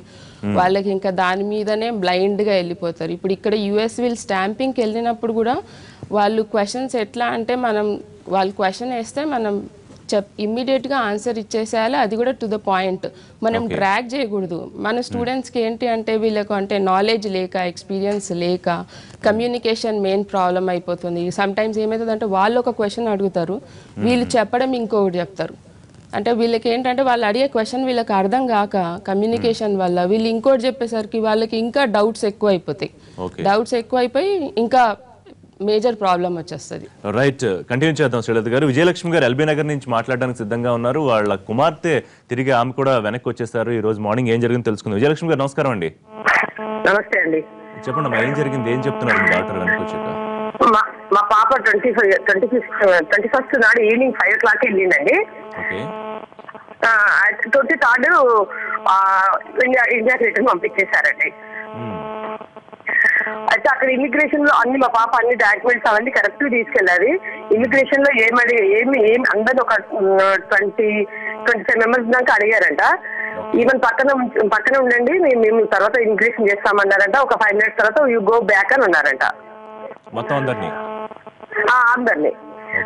వాళ్ళకి ఇంకా దాని మీదనే బ్లైండ్గా వెళ్ళిపోతారు. ఇప్పుడు ఇక్కడ యుఎస్ వీళ్ళు స్టాంపింగ్కి వెళ్ళినప్పుడు కూడా వాళ్ళు క్వశ్చన్స్ ఎట్లా అంటే వాళ్ళు క్వశ్చన్ వేస్తే మనం ఇమ్మీడియట్గా ఆన్సర్ ఇచ్చేసేయాలి, అది కూడా టు ద పాయింట్. మనం డ్రాగ్ చేయకూడదు. మన స్టూడెంట్స్కి ఏంటి అంటే వీళ్ళకు అంటే నాలెడ్జ్ లేక, ఎక్స్పీరియన్స్ లేక, కమ్యూనికేషన్ మెయిన్ ప్రాబ్లం అయిపోతుంది. సమ్టైమ్స్ ఏమవుతుందంటే వాళ్ళు ఒక క్వశ్చన్ అడుగుతారు, వీళ్ళు చెప్పడం ఇంకొకటి చెప్తారు. అంటే వీళ్ళకి ఏంటంటే వాళ్ళు అడిగే క్వశ్చన్ వీళ్ళకి అర్థం కాక కమ్యూనికేషన్ వల్ల వీళ్ళు ఇంకోటి చెప్పేసరికి వాళ్ళకి ఇంకా డౌట్స్ ఎక్కువ అయిపోతాయి. డౌట్స్ ఎక్కువ అయిపోయి ఇంకా మేజర్ ప్రాబ్లం వచ్చేస్తుంది. రైట్, కంటిన్యూ చేద్దాం శ్రీలత గారు. విజయలక్ష్మి గారు ఎల్బీ నగర్ నుంచి మాట్లాడడానికి సిద్ధంగా ఉన్నారు. వాళ్ళ కుమార్తె తిరిగి ఆమె కూడా వెనక్కి వచ్చేసారు. ఈ రోజు మార్నింగ్ ఏం జరిగింది తెలుసుకుందాం. విజయలక్ష్మి గారు నమస్కారం అండి. నమస్తే అండి. చెప్పండి అమ్మా, ఏం జరిగింది, ఏం చెప్తున్నారు మీ డాక్టర్ వెనక్కి వచ్చాక? మా పాప 21st నాడు ఈవినింగ్ 5 o'clock వెళ్ళిందండి. 23rd ఇండియాకి రిటర్న్ పంపించేశారండి. అయితే అక్కడ ఇమిగ్రేషన్ లో అన్ని మా పాప అన్ని డాక్యుమెంట్స్ అవన్నీ కరెక్ట్ తీసుకెళ్ళాలి. ఇమిగ్రేషన్ లో ఏమి అందరిని ఒక 20-25 మెంబర్స్ దాకా అడిగారంట. ఈవెన్ పక్కన ఉండండి, మేము తర్వాత ఇమిగ్రేషన్ చేస్తామన్నారంట. ఒక 5 minutes తర్వాత యూ గో బ్యాక్ అని ఉన్నారంట మొత్తం అందరినీ.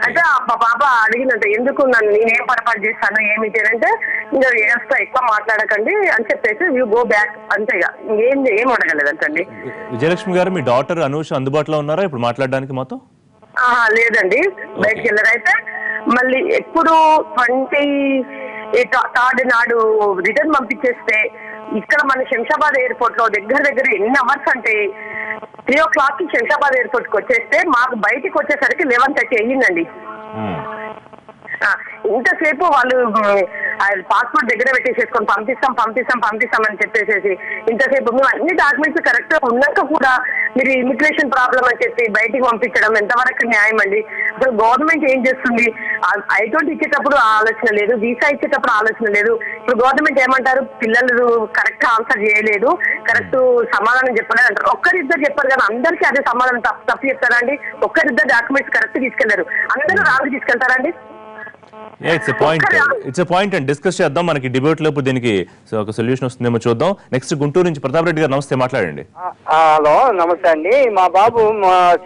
అంటే మా పాప అడిగిందంట, ఎందుకు నన్ను నేనేం పొరపాటు చేస్తాను ఏమిటి అంటే, ఇంకా వేస్తా ఎక్కువ మాట్లాడకండి అని చెప్పేసి యూ గో బ్యాక్ అంతేగా, ఏం అడగలేదంటండి. విజయలక్ష్మి గారు, మీ డాటర్ అనూష అందుబాటులో ఉన్నారా ఇప్పుడు మాట్లాడడానికి మాతో? లేదండి, బయటకు వెళ్ళారు. అయితే మళ్ళీ ఎప్పుడు 23rd నాడు రిటర్న్ పంపించేస్తే ఇక్కడ మన శంషాబాద్ ఎయిర్పోర్ట్ లో దగ్గర ఎన్ని అవర్స్ అంటే 3 o'clock కి శంషాబాద్ ఎయిర్పోర్ట్ కి వచ్చేస్తే మాకు బయటికి వచ్చేసరికి 11:30 అయ్యిందండి. ఇంతసేపు వాళ్ళు పాస్పోర్ట్ దగ్గర పెట్టేసేసుకొని పంపిస్తాం అని చెప్పేసేసి ఇంతసేపు మేము అన్ని డాక్యుమెంట్స్ కరెక్ట్ గా ఉన్నాక కూడా మీరు ఇమిగ్రేషన్ ప్రాబ్లం అని చెప్పి బయటికి పంపించడం ఎంతవరకు న్యాయం అండి? అసలు గవర్నమెంట్ ఏం చేస్తుంది? I-20 ఇచ్చేటప్పుడు ఆలోచన లేదు, వీసా ఇచ్చేటప్పుడు ఆలోచన లేదు. ఇప్పుడు గవర్నమెంట్ ఏమంటారు, పిల్లలు కరెక్ట్ ఆన్సర్ చేయలేదు, కరెక్ట్ సమాధానం చెప్పలేదు అంటారు. ఒక్కరిద్దరు చెప్పారు కానీ అందరికీ అదే సమాధానం తప్పు చెప్తారా అండి? ఒక్కరిద్దరు డాక్యుమెంట్స్ కరెక్ట్ తీసుకెళ్లారు, అందరూ రాంగ్ తీసుకెళ్తారండి? It's a point and discuss చేద్దాం. మనకి డిబేట్ లోపు దీనికి ఒక సొల్యూషన్ వస్తుందేమో చూద్దాం. నెక్స్ట్ గుంటూరు నుంచి ప్రతాప్ రెడ్డి గారు, నమస్తే, మాట్లాడండి. హలో, నమస్తే అండి. మా బాబు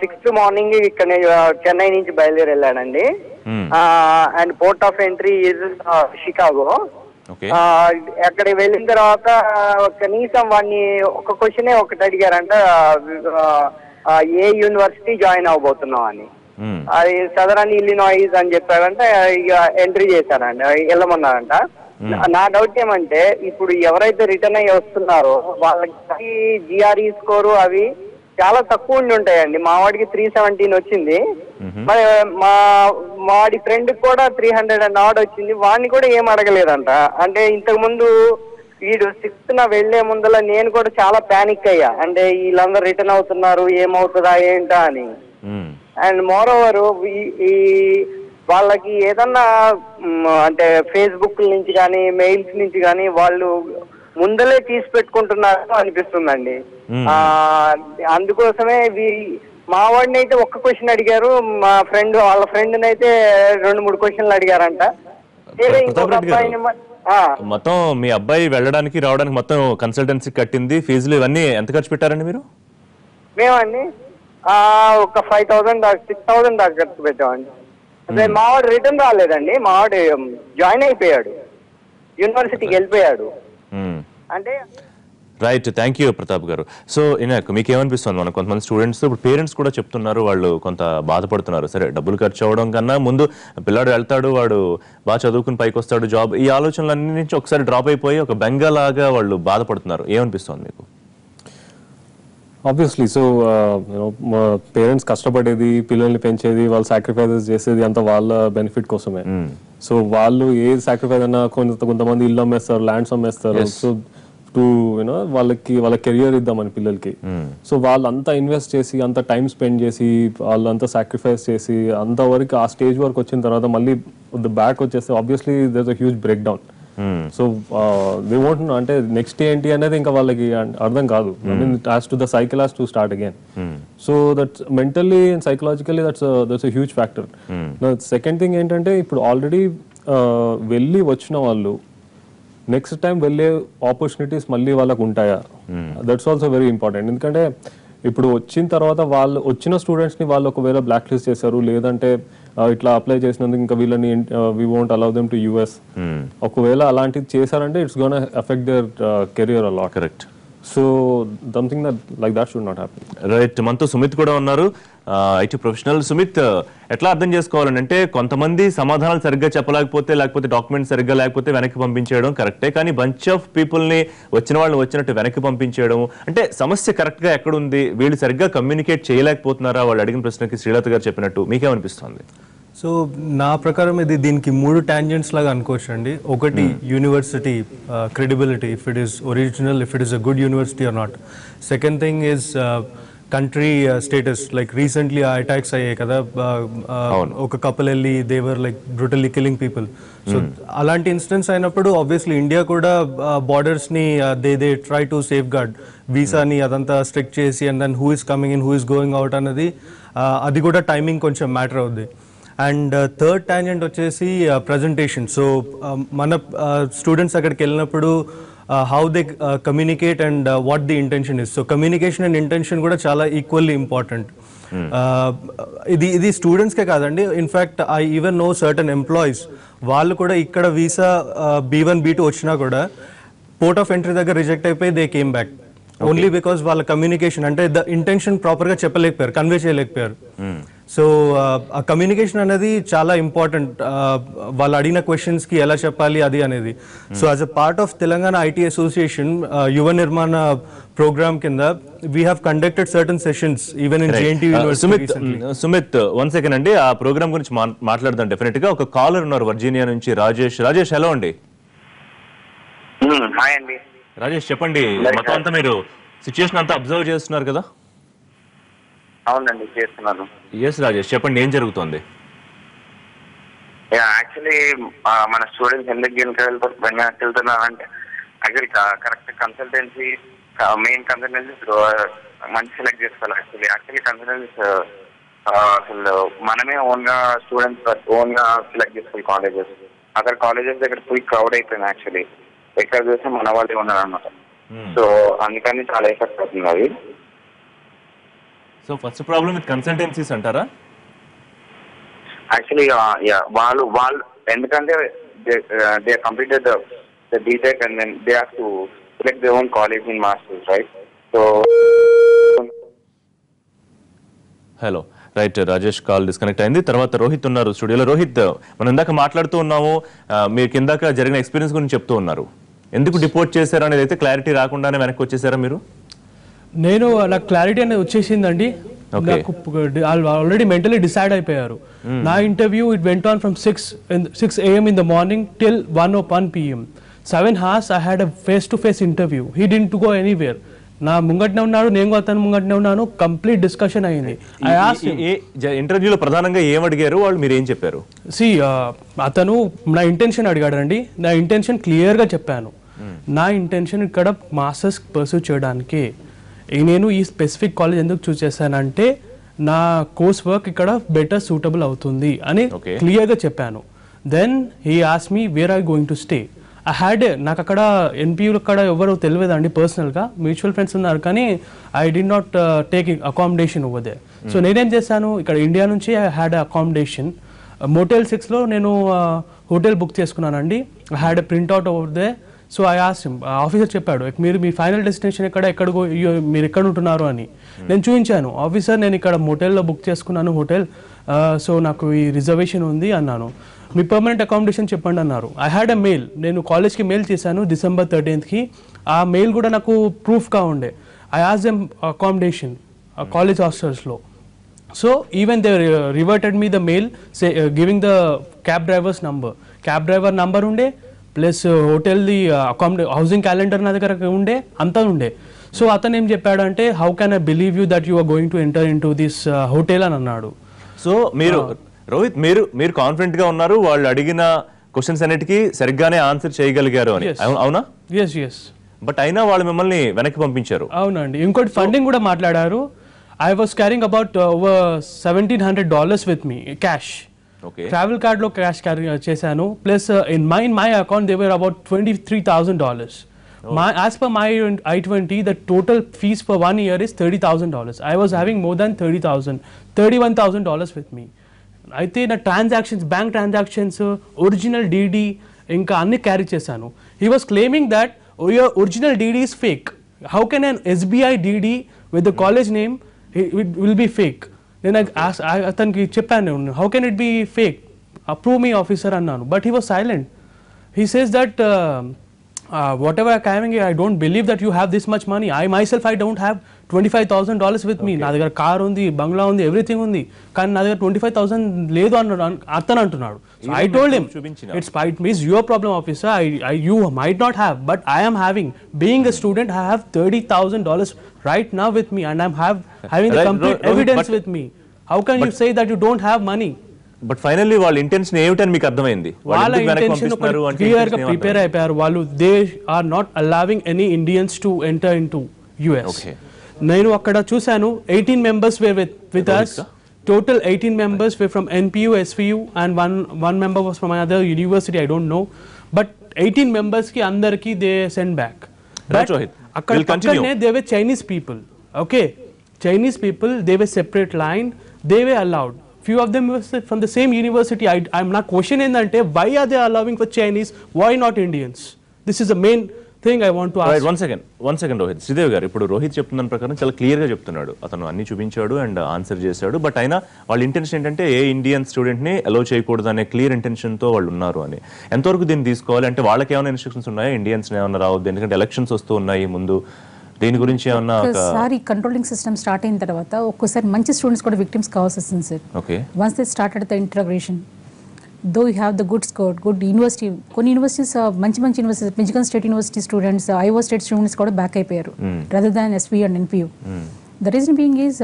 6th మార్నింగ్ ఇక్కడ చెన్నై నుంచి బయలుదేరి వెళ్ళాడండి. And port of entry is Chicago. అక్కడికి వెళ్ళిన తర్వాత కనీసం వాడిని ఒక క్వశ్చనే ఒకటి అడిగారంట, ఏ యూనివర్సిటీ జాయిన్ అవబోతున్నావు అని. అది సదరన్ ఇల్లినాయిస్ అని చెప్పారంటే ఇక ఎంట్రీ చేశారంట, వెళ్ళమన్నారంట. నా డౌట్ ఏమంటే, ఇప్పుడు ఎవరైతే రిటర్న్ అయ్యి వస్తున్నారో వాళ్ళకి జిఆర్ఈ స్కోరు అవి చాలా తక్కువ ఉండి ఉంటాయండి. మా వాడికి 317 వచ్చింది, మరి మా వాడి ఫ్రెండ్ కూడా 300 and odd వచ్చింది. వాడిని కూడా ఏం అడగలేదంట. అంటే ఇంతకు ముందు వీడు 6th వెళ్లే ముందల నేను కూడా చాలా పానిక్ అయ్యా, అంటే వీళ్ళందరూ రిటర్న్ అవుతున్నారు ఏమవుతుందా ఏంటా అని. అండ్ మోర్ ఓవర్ ఈ వాళ్ళకి ఏదన్నా అంటే ఫేస్బుక్ నుంచి కానీ మెయిల్స్ నుంచి కానీ వాళ్ళు ముందలే తీసి పెట్టుకుంటున్నారు అనిపిస్తుందండి. అందుకోసమే మా వాడిని అయితే ఒక్క క్వశ్చన్ అడిగారు, మా ఫ్రెండ్ వాళ్ళ ఫ్రెండ్ అయితే 2-3 క్వశ్చన్లు అడిగారంట. మొత్తం మీ అబ్బాయి వెళ్ళడానికి రావడానికి మొత్తం కన్సల్టెన్సీ కట్టింది, ఫీజులు ఇవన్నీ ఎంత ఖర్చు పెట్టారండి మీరు? మేమండి ఒక 5,000 దాకా 6,000 దాకా ఖర్చు పెట్టామండి. అదే మా వాడు రిటర్న్ రాలేదండి, మా వాడు జాయిన్ అయిపోయాడు, యూనివర్సిటీకి వెళ్ళిపోయాడు. అంటే రైట్, థ్యాంక్ యూ ప్రతాప్ గారు. సో మీకు ఏమనిపిస్తుంది? మనం కొంతమంది స్టూడెంట్స్, ఇప్పుడు పేరెంట్స్ కూడా చెప్తున్నారు, వాళ్ళు కొంత బాధపడుతున్నారు. సరే, డబ్బులు ఖర్చు అవ్వడం కన్నా ముందు పిల్లాడు వెళ్తాడు, వాడు బాగా చదువుకుని పైకి వస్తాడు, జాబ్, ఈ ఆలోచనలన్నీ నుంచి ఒకసారి డ్రాప్ అయిపోయి ఒక బెంగలాగా వాళ్ళు బాధపడుతున్నారు. ఏమనిపిస్తుంది మీకు? ఆబ్వియస్లీ. సో మా పేరెంట్స్ కష్టపడేది, పిల్లల్ని పెంచేది, వాళ్ళు సాక్రిఫైసెస్ చేసేది అంతా వాళ్ళ బెనిఫిట్ కోసమే. సో వాళ్ళు ఏ సాక్రిఫైస్ అయినా కొంతమంది ఇల్లు అమ్మేస్తారు, ల్యాండ్స్ అమ్మేస్తారు, సో టు వాళ్ళ కెరియర్ ఇద్దామని పిల్లలకి. సో వాళ్ళంతా ఇన్వెస్ట్ చేసి, అంత టైం స్పెండ్ చేసి, వాళ్ళంతా సాక్రిఫైస్ చేసి అంతవరకు ఆ స్టేజ్ వరకు వచ్చిన తర్వాత మళ్ళీ బ్యాక్ వచ్చేస్తే obviously there is a huge breakdown. So they want అంటే నెక్స్ట్ ఏంటి అనేది ఇంకా వాళ్ళకి అర్థం కాదు. I mean it has to the cycle has to start again. So that's mentally and psychologically that's a huge factor. Second thing ఏంటంటే, ఇప్పుడు already వెళ్ళి వచ్చిన వాళ్ళు నెక్స్ట్ టైం వెళ్ళే ఆపర్చునిటీస్ మళ్ళీ వాళ్ళకు ఉంటాయా? That's also very important. ఎందుకంటే ఇప్పుడు వచ్చిన తర్వాత వాళ్ళు వచ్చిన స్టూడెంట్స్ని వాళ్ళు ఒకవేళ బ్లాక్ లిస్ట్ చేశారు, లేదంటే ఇట్లా అప్లై చేసినందుకు ఇంకా వీళ్ళని we won't allow them to US, ఒకవేళ అలాంటిది చేశారంటే it's gonna effect their career a lot. Correct. So something that like that should not happen. Right, మనతో సుమిత్ కూడా ఉన్నారు, ఐటీ ప్రొఫెషనల్. సుమిత్, ఎట్లా అర్థం చేసుకోవాలని అంటే, కొంతమంది సమాధానాలు సరిగ్గా చెప్పలేకపోతే, లేకపోతే డాక్యుమెంట్స్ సరిగ్గా లేకపోతే వెనక్కి పంపించేయడం కరెక్టే, కానీ బంచ్ ఆఫ్ పీపుల్ని వచ్చిన వాళ్ళని వచ్చినట్టు వెనక్కి పంపించేయడం అంటే సమస్య కరెక్ట్గా ఎక్కడుంది? వీళ్ళు సరిగ్గా కమ్యూనికేట్ చేయలేకపోతున్నారా? వాళ్ళు అడిగిన ప్రశ్నకి శ్రీలత గారు చెప్పినట్టు మీకేమనిపిస్తుంది? సో నా ప్రకారం ఇది దీనికి 3 tangents లాగా అనుకోవచ్చు అండి. ఒకటి university credibility, if it is original, if it is a good university or not. Second thing is country status. Like recently attacks అయ్యాయి కదా, ఒక కపుల్ వెళ్ళి they were like brutally killing people. So అలాంటి incidents అయినప్పుడు obviously India కూడా బార్డర్స్ని they try to safeguard, వీసాని అదంతా స్ట్రిక్ట్ చేసి, and then who is coming in, who is going out అన్నది అది కూడా టైమింగ్ కొంచెం మ్యాటర్ అవుద్ది. అండ్ థర్డ్ టాంజెంట్ వచ్చేసి ప్రజెంటేషన్. సో మన స్టూడెంట్స్ అక్కడికి వెళ్ళినప్పుడు how they communicate and what the intention is. So communication and intention కూడా చాలా ఈక్వల్లీ ఇంపార్టెంట్. ఇది స్టూడెంట్స్కే కాదండి, in fact I even know certain employees వాళ్ళు కూడా ఇక్కడ వీసా B1 B2 వచ్చినా కూడా పోర్ట్ ఆఫ్ ఎంట్రీ దగ్గర రిజెక్ట్ అయిపోయి they came back only because వాళ్ళ కమ్యూనికేషన్ అంటే ద ఇంటెన్షన్ ప్రాపర్గా చెప్పలేకపోయారు, కన్వే చేయలేకపోయారు. సో ఆ కమ్యూనికేషన్ అనేది చాలా ఇంపార్టెంట్, వాళ్ళు అడిగిన క్వశ్చన్స్కి ఎలా చెప్పాలి అది అనేది. So as a part of Telangana IT association యువ నిర్మాణ ప్రోగ్రామ్ కింద we have conducted certain sessions even in JNTU university. Sumit 1 second అండి, ఆ ప్రోగ్రామ్ గురించి మాట్లాడదాం డెఫినెట్ గా. ఒక కాలర్ ఉన్నారు వర్జీనియా నుంచి, రాజేష్ హలో అండి. హాయ్ అండి రాజేష్ చెప్పండి, మొత్తం అంతా మీరు సిచ్యుయేషన్ అంతా అబ్జర్వ్ చేస్తున్నారు కదా? అవునండి చేస్తున్నాను. ఎస్ రాజేష్ చెప్పండి, ఏం జరుగుతోంది? యాక్చువల్లీ మన స్టూడెంట్స్ ఎందుకు వెళ్తున్నా అంటే actually correct consultancy main consultancies మంచి సెలెక్ట్ చేసుకోవాలి. యాక్చువల్లీ కన్సల్టెన్సీస్ అసలు మనమే స్టూడెంట్స్ ఓన్ గా సెలెక్ట్ చేసుకోవాలి కాలేజెస్. అక్కడ కాలేజెస్ దగ్గర ఫుల్ క్రౌడ్ అయిపోయింది. యాక్చువల్లీ ఎక్కడ చూస్తే మన వాళ్ళే ఉన్నారు అనమాట. సో అందుకని చాలా ఎఫెక్ట్ అవుతుంది అది. So first problem with consultancies అంటారా? యాక్చువల్లీ వాళ్ళు ఎందుకంటే they completed the BTech and then they have to select their own college in masters, right? So hello right, Rajesh call disconnect అయింది. తర్వాత రోహిత్ ఉన్నారు స్టూడియోలో. రోహిత్, మనం ఇందాక మాట్లాడుతూ ఉన్నాము, మీరు కిందాక జరిగిన ఎక్స్పీరియన్స్ గురించి చెప్తూ ఉన్నారు. ఎందుకు డిపోర్ట్ చేశారు అనేది అయితే క్లారిటీ రాకుండానే వెనక్కి వచ్చేసారా మీరు? నాకు క్లారిటీ అనేది వచ్చేసిందండి. నాకు ఆల్రెడీ మెంటలీ డిసైడ్ అయిపోయారు. నా interview it went on from 6 AM in the morning till 1 PM. 7 hours I had a face-to-face interview. He didn't go anywhere. నా ముంగట్నే ఉన్నాడు, నేను అతను ముంగట్నే ఉన్నాను. కంప్లీట్ డిస్కషన్ అయింది. ఇంటర్వ్యూలో ప్రధానంగా ఏం అడిగారు వాళ్ళు, మీరు ఏం చెప్పారు? అతను నా ఇంటెన్షన్ అడిగాడండి. నా ఇంటెన్షన్ క్లియర్గా చెప్పాను. నా ఇంటెన్షన్ ఇక్కడ మాస్టర్స్ పర్సూ చేయడానికి. నేను ఈ స్పెసిఫిక్ కాలేజ్ ఎందుకు చూస్ చేశానంటే నా కోర్స్ వర్క్ ఇక్కడ బెటర్ సూటబుల్ అవుతుంది అని క్లియర్గా చెప్పాను. Then he asked me where are going to stay. నాకు అక్కడ NPU అక్కడ ఎవరు తెలియదండి, పర్సనల్గా మ్యూచువల్ ఫ్రెండ్స్ ఉన్నారు, కానీ I did not take accommodation over they. So నేనేం చేశాను, ఇక్కడ ఇండియా నుంచి ఐ హ్యాడ్ అకామిడేషన్ మోటెల్ 6లో నేను హోటల్ బుక్ చేసుకున్నానండి. I had a printout over they. So I asked him, officer చెప్పాడు మీ ఫైనల్ డెస్టినేషన్ మీరు ఎక్కడ ఉంటున్నారు అని. నేను చూపించాను, ఆఫీసర్ నేను ఇక్కడ మోటెల్లో బుక్ చేసుకున్నాను హోటల్, సో నాకు ఈ రిజర్వేషన్ ఉంది అన్నాను. మీ పర్మనెంట్ అకామిడేషన్ చెప్పండి అన్నారు. ఐ హ్యాడ్ ఎ మెయిల్, నేను కాలేజ్కి మెయిల్ చేశాను December 13th. ఆ మెయిల్ కూడా నాకు ప్రూఫ్గా ఉండే. I asked them accommodation college హాస్టల్స్లో. So even they reverted me the mail giving the cab drivers number. Cab driver number ఉండే, ప్లస్ హోటల్ది హౌసింగ్ క్యాలెండర్ నా దగ్గర ఉండే, అంతా ఉండే. సో అతను ఏం చెప్పాడంటే, how can I believe you that you are going to enter in to this hotel అని అన్నాడు. సో రోహిత్ మీరు కాన్ఫిడెంట్ గా ఉన్నారు, వాళ్ళు అడిగిన క్వశ్చన్స్ అన్నిటికీ సరిగ్గానే ఆన్సర్ చేయగలిగారు అని, అవునా? ఎస్. బట్ అయినా వాళ్ళు మిమ్మల్ని వెనక్కి పంపించారు. అవునండి. ఇంకోటి ఫండింగ్ కూడా మాట్లాడారు. I was carrying about over $1,700 with me cash. Travel card లో క్యాష్ క్యారీ చేశాను. Plus in my account they were about $23,000. As per my I-20, the total fees for 1 year is $30,000. I was having more than $31,000 with me. అయితే నా transactions, bank transactions, original DD ఇంకా అన్ని carry చేశాను. He was claiming that your original DD is fake. How can an SBI DD with the college name will be fake? నేను అతనికి చెప్పాను, how can it be fake, approve me officer అన్నాను. But he was silent. He says that whatever I'm carrying, I don't believe that you have this much money. I myself, I don't have $25,000 with me. నా దగ్గర car ఉంది, బంగ్లా ఉంది, everything ఉంది, కానీ నా దగ్గర 25,000 లేదు అతను అంటున్నాడు. So I told him, it means your problem, officer. You might not have, but I am having. Being a student, I have $30,000 right now with me, and I'm having the complete evidence with me. How can you say that you don't have money? But finally వాళ్ళ intention ఏమిటని మీకు అర్థమైంది? వాళ్ళ intention clear గా prepare అయిపోయారు వాళ్ళు. They are not allowing any Indians to enter in to US. నేను అక్కడ చూశాను 18 members were with us. Total 18 members were from NPU, SVU, and one member was from another university, I don't know. But 18 members ki andarki they sent back. But అక్కడ పక్కనే they were Chinese people. Okay, Chinese people, they were separate line, they were allowed. Few of them were from the same university. I'm not questioning that. Why are they allowing for Chinese? Why not Indians? This is the main thing I want to ask. Right, one second Rohit. Sridevi గారు, ఇప్పుడు రోహిత్ చెప్తున్న ప్రకారం చాలా క్లియర్గా చెప్తున్నాడు. అతను అన్ని చూపించాడు అండ్ ఆన్సర్ చేశాడు. బట్ అయినా వాళ్ళ ఇంటెన్షన్ ఏంటంటే ఏ ఇండియన్ స్టూడెంట్ని అలో చేయకూడదు అనే క్లియర్ ఇంటెన్షన్తో వాళ్ళు ఉన్నారు అని. ఎంతవరకు దీన్ని తీసుకోవాలి? అంటే వాళ్ళకి ఏమైనా ఇన్స్ట్రక్షన్స్ ఉన్నాయా? ఇండియన్స్ ఏమైనా రావద్దు, ఎందుకంటే ఎలక్షన్స్ వస్తూ ఉన్నాయి ముందు, దీని గురించి ఏమన్నా? ఒకసారి కంట్రోలింగ్ సిస్టమ్ స్టార్ట్ అయిన తర్వాత ఒక్కోసారి మంచి స్టూడెంట్స్ కూడా విక్టిమ్స్ కావాల్సి వస్తుంది sir. Okay, once they started the integration, though you have the good score, good university, కొన్ని యూనివర్సిటీస్ మంచి universities, Michigan State University students, Iowa State students కూడా బ్యాక్ అయిపోయారు rather than SV and NPU. The reason being is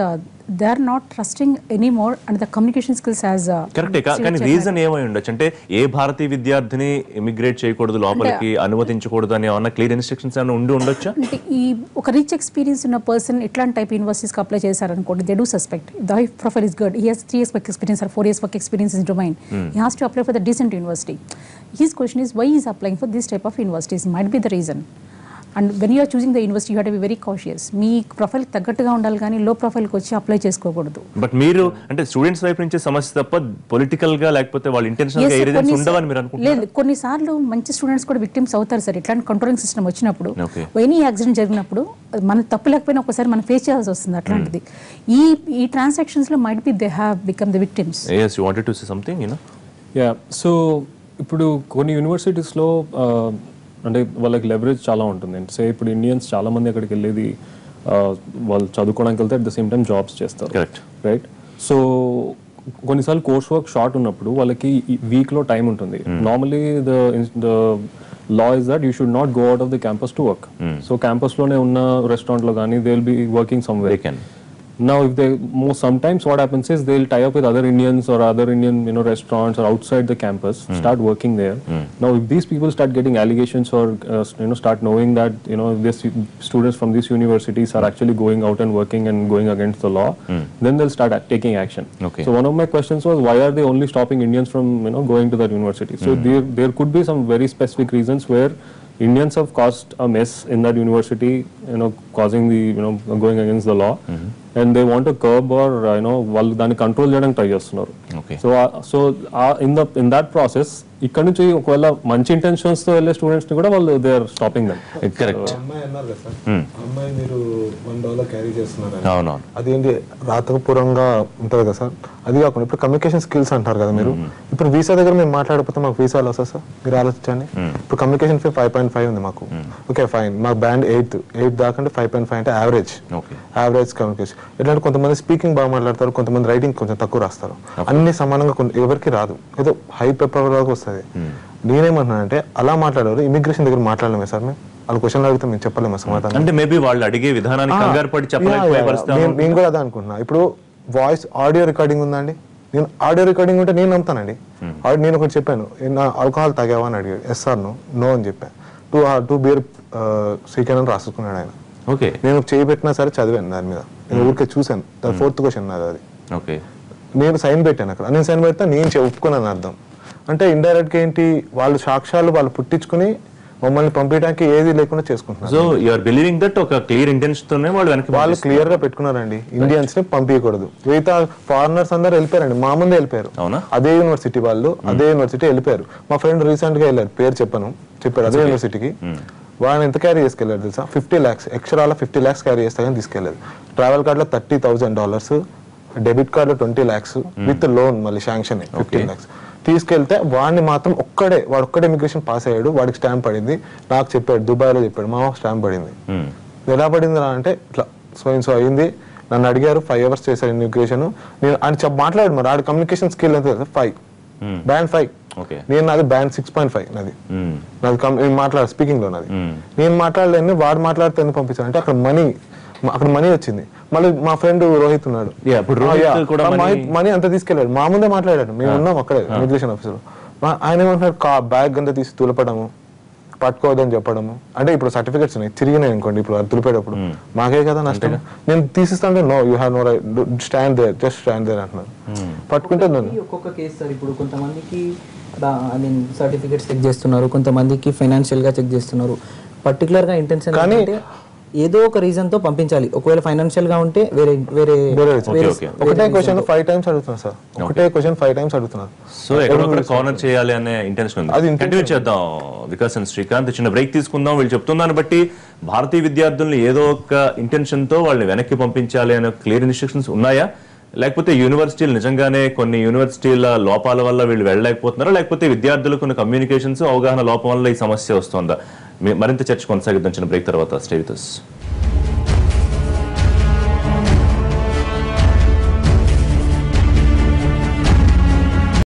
they are not trusting anymore and the communication skills has కరెక్టే. కానీ reason ఏమై ఉండొచ్చు అంటే ఏ భారతీయ విద్యార్థిని ఇమిగ్రేట్ చేయకూడదు, లోపలికి అనుమతించకూడదు అని ఏమన్నా క్లియర్ ఇన్స్ట్రక్షన్స్ ఏమైనా ఉండొచ్చా? అంటే ఈ ఒక రిచ్ ఎక్స్పీరియన్స్ ఉన్న పర్సన్ ఎట్లాంటి టైప్ యూనివర్సిటీస్కి అప్లై చేశారనుకోండి, they do suspect the profile is good, he has 3 years work experience or 4 years work experience in domain, he has to apply for the decent university. His question is why he is applying for this type of universities, might be the reason. And when you're choosing the university you have to be very cautious. మీ profile తగ్గట్టుగా ఉండాలి కానీ లో ప్రొఫైల్కి వచ్చి apply చేసుకోకూడదు. But మీరు అంటే students వైపు నుంచి సమస్య తప్ప పొలిటికల్ గా లేకపోతే వాళ్ళ ఇంటెన్షనల్ గా ఏ రీజన్స్ ఉండవని మీరు అనుకుంటున్నారు? లేదు, కొన్నిసార్లు మంచి స్టూడెంట్స్ కూడా విక్టిమ్స్ అవుతారు సార్. ఇట్లాంటి కంట్రోలింగ్ సిస్టమ్ వచ్చినప్పుడు, ఎనీ యాక్సిడెంట్ జరిగినప్పుడు మన తప్పు లేకపోయినా ఒకసారి మనం ఫేస్ చేయాల్సి వస్తుంది. అట్లాంటిది ఈ ట్రాన్సాక్షన్స్ లో might be they have become the victims. yes you wanted to say something, you know? yeah, so ఇప్పుడు కొన్ని యూనివర్సిటీస్లో అంటే వాళ్ళకి లెవరేజ్ చాలా ఉంటుంది. అంటే ఇప్పుడు ఇండియన్స్ చాలా మంది అక్కడికి వెళ్ళేది వాళ్ళు చదువుకోవడానికి వెళ్తే at the same time jobs చేస్తారు, రైట్? సో కొన్నిసార్లు కోర్స్ వర్క్ షార్ట్ ఉన్నప్పుడు వాళ్ళకి వీక్లో టైం ఉంటుంది. Normally the law is that you should not go out of the campus to work. So campus లోనే ఉన్న రెస్టారెంట్లో కానీ they will be working somewhere. They can. Now if they sometimes what happens is they'll tie up with other Indians or other Indian restaurants or outside the campus, start working there. Now if these people start getting allegations or start knowing that these students from these universities are actually going out and working and going against the law, then they'll start taking action. Okay. So one of my questions was, why are they only stopping Indians from going to that university? So there could be some very specific reasons where Indians have caused a mess in that university, causing the going against the law, and they want to curb or వాళ్ళు దాన్ని control చేయడానికి try చేస్తున్నారు. So in that process ఇక్కడ నుంచి ఒకవేళ మంచి intentions తో వెళ్ళే స్టూడెంట్స్ ని కూడా వాళ్ళు they are stopping them. Correct. అమ్మాయి అన్నారు కదా సార్, అమ్మాయి మీరు $1 క్యారీ చేస్తున్నారు, అదేంటి రాతపూర్వంగా ఉంటుంది కదా సార్. అది కాకుండా ఇప్పుడు కమ్యూనికేషన్ స్కిల్స్ అంటారు కదా మీరు. ఇప్పుడు వీసా దగ్గర మేము మాట్లాడిపోతే మాకు వీసాలు వస్తా సార్, మీరు ఆలోచించండి. ఇప్పుడు కమ్యూనికేషన్ ఫీ 5.5 ఉంది మాకు, ఓకే ఫైన్. మాకు బ్యాండ్ 8 దాకా 5.5 అంటే యావరేజ్ కమ్యూనికేషన్. ఎట్లాంటి కొంతమంది స్పీకింగ్ బాగా మాట్లాడతారు, కొంతమంది రైటింగ్ కొంచెం తక్కువ రాస్తారు. అన్ని సమానంగా ఎవరికి రాదు, ఏదో హై పేపర్ వరకు వస్తుంది. నేనేమంటున్నానంటే అలా మాట్లాడారు ఇమిగ్రేషన్ దగ్గర మాట్లాడలేమే సార్. మేము వాళ్ళు క్వశ్చన్ అడిగితే మేము చెప్పలేము సమాధానం. అంటే మేబీ వాళ్ళు అడిగే విధానానికి కంగారు పడి చెప్పలేకపోయే పరిస్థితి. నేను కూడా అదే అనుకుంటున్నా. ఇప్పుడు వాయిస్ ఆడియో రికార్డింగ్ ఉందండి, నేను ఆడియో రికార్డింగ్ ఉంటే నేను నమ్ముతానండి. నేను ఒకటి చెప్పాను, ఆల్కహాల్ తాగావా అని అడిగాడు, ఎస్ సార్ నో అని చెప్పాను. 2 beer సీకెన్ అని రాసుకున్నాడు ఆయన. ఓకే, నేను చేయబెట్టినా సరే చదివాను దాని మీద, నేను ఊరికే చూశాను. 4th క్వశ్చన్ నాది అది. ఓకే, నేను సైన్ పెట్టాను అక్కడ. నేను సైన్ పెడితే నేను ఒప్పుకున్నాను అర్థం. అంటే ఇండైరెక్ట్ గా ఏంటి, వాళ్ళు సాక్ష్యాలు వాళ్ళు పుట్టించుకుని మమ్మల్ని పంపించడానికి ఏది లేకుండా చేసుకుంటున్నారు. So you are believing that ఒక క్లియర్ ఇంటెన్షన్ తోనే వాళ్ళు క్లియర్ గా పెట్టుకున్నారండి, ఇండియన్స్ ని పంపించకూడదు. మిగతా ఫారినర్స్ అందరూ వెళ్ళిపోయారండి, మా ముందే వెళ్ళిపోయారు. అదే యూనివర్సిటీ వాళ్ళు అదే యూనివర్సిటీ వెళ్ళిపోయారు. మా ఫ్రెండ్ రీసెంట్ గా వెళ్ళారు, పేరు చెప్పారు అదే యూనివర్సిటీకి. వాళ్ళని ఎంత క్యారీ చేసుకెళ్ళారు తెలుసా? 50 lakhs ఎక్స్ట్రా 50 lakhs క్యారీ చేస్తా కానీ తీసుకెళ్ళలేదు. ట్రావెల్ కార్డ్ లో $30,000, డెబిట్ కార్డ్ లో 20 lakhs విత్ లోన్ మళ్ళీ శాంక్షన్ 15 lakhs తీసుకెళ్తే వాడిని మాత్రం వాడు ఇమిగ్రేషన్ పాస్ అయ్యాడు, వాడికి స్టాంప్ పడింది. నాకు చెప్పాడు, దుబాయ్లో చెప్పాడు, మా స్టాంప్ పడింది. ఎలా పడింది అంటే ఇట్లా సో అయింది. నన్ను అడిగారు, 5 hours చేశారు ఇమిగ్రేషన్. నేను ఆయన మాట్లాడాడు, మరి ఆడి కమ్యూనికేషన్ స్కిల్ ఎంత 5 బ్యాండ్ 5. నేను నాది బ్యాండ్ 6.5 నాది మాట్లాడు స్పీకింగ్ లో నాది. నేను మాట్లాడలేని వాడు మాట్లాడితే ఎందుకు పంపించాను అంటే అక్కడ మనీ వచ్చింది. మళ్ళీ మా ఫ్రెండ్ రోహిత్ ఉన్నాడు, మనీ అంతా తీసుకెళ్ళాడు, మా ముందే మాట్లాడాడు. మేము ఉన్నాం అక్కడే ఇమిగ్రేషన్ ఆఫీసర్. ఆయన ఏమంటున్నాడు, బ్యాగ్ అంతా తీసి తులపడము, పట్టుకోవద్దని చెప్పడము. అంటే ఇప్పుడు సర్టిఫికెట్స్ ఉన్నాయి, తిరిగినాయి అనుకోండి, ఇప్పుడు తులిపేటప్పుడు మాకే కదా నష్టం. నేను తీసిస్తాను, no you have no right, stand there, just stand there అంటున్నారు. పట్టుకుంటే ఒక్కొక్క కేసు సార్. ఇప్పుడు కొంతమందికి సర్టిఫికెట్స్ చెక్ చేస్తున్నారు, కొంతమందికి ఫైనాన్షియల్ గా చెక్ చేస్తున్నారు. పర్టికులర్ గా ఇంటెన్షన్ కానీ ఏదో ఒక రీజన్ తో పంపించాలి. ఒకవేళ ఫైనాన్షియల్ గా ఉంటే వేరే వేరే ఒకటే క్వశ్చన్ 5 టైమ్స్ అడుగుతున్నారు సార్. ఒకటే క్వశ్చన్ 5 టైమ్స్ అడుగుతున్నారు. సో ఎక్కడొక్కడ కార్నర్ చేయాలి అనే ఇంటెన్షన్ ఉంది. కంటిన్యూ చేద్దాం వికాస్ అండ్ శ్రీకాంత్. చిన్న బ్రేక్ తీసుకుందాం. వీళ్ళు చెప్తుందాన్ని బట్టి భారతీయ విద్యార్థులను ఏదో ఒక ఇంటెన్షన్ తో వాళ్ళని వెనక్కి పంపించాలి అనే క్లియర్ ఇన్స్ట్రక్షన్స్ ఉన్నాయా, లేకపోతే యూనివర్సిటీలు నిజంగానే కొన్ని యూనివర్సిటీల లోపాల వల్ల వీళ్ళు వెళ్ళలేకపోతున్నారా, లేకపోతే విద్యార్థులకు కొన్ని కమ్యూనికేషన్స్ అవగాహన లోపం వల్ల ఈ సమస్య వస్తుందా? మరింత చర్చ కొనసాగిద్దాం చిన్న బ్రేక్ తర్వాత. Stay with us.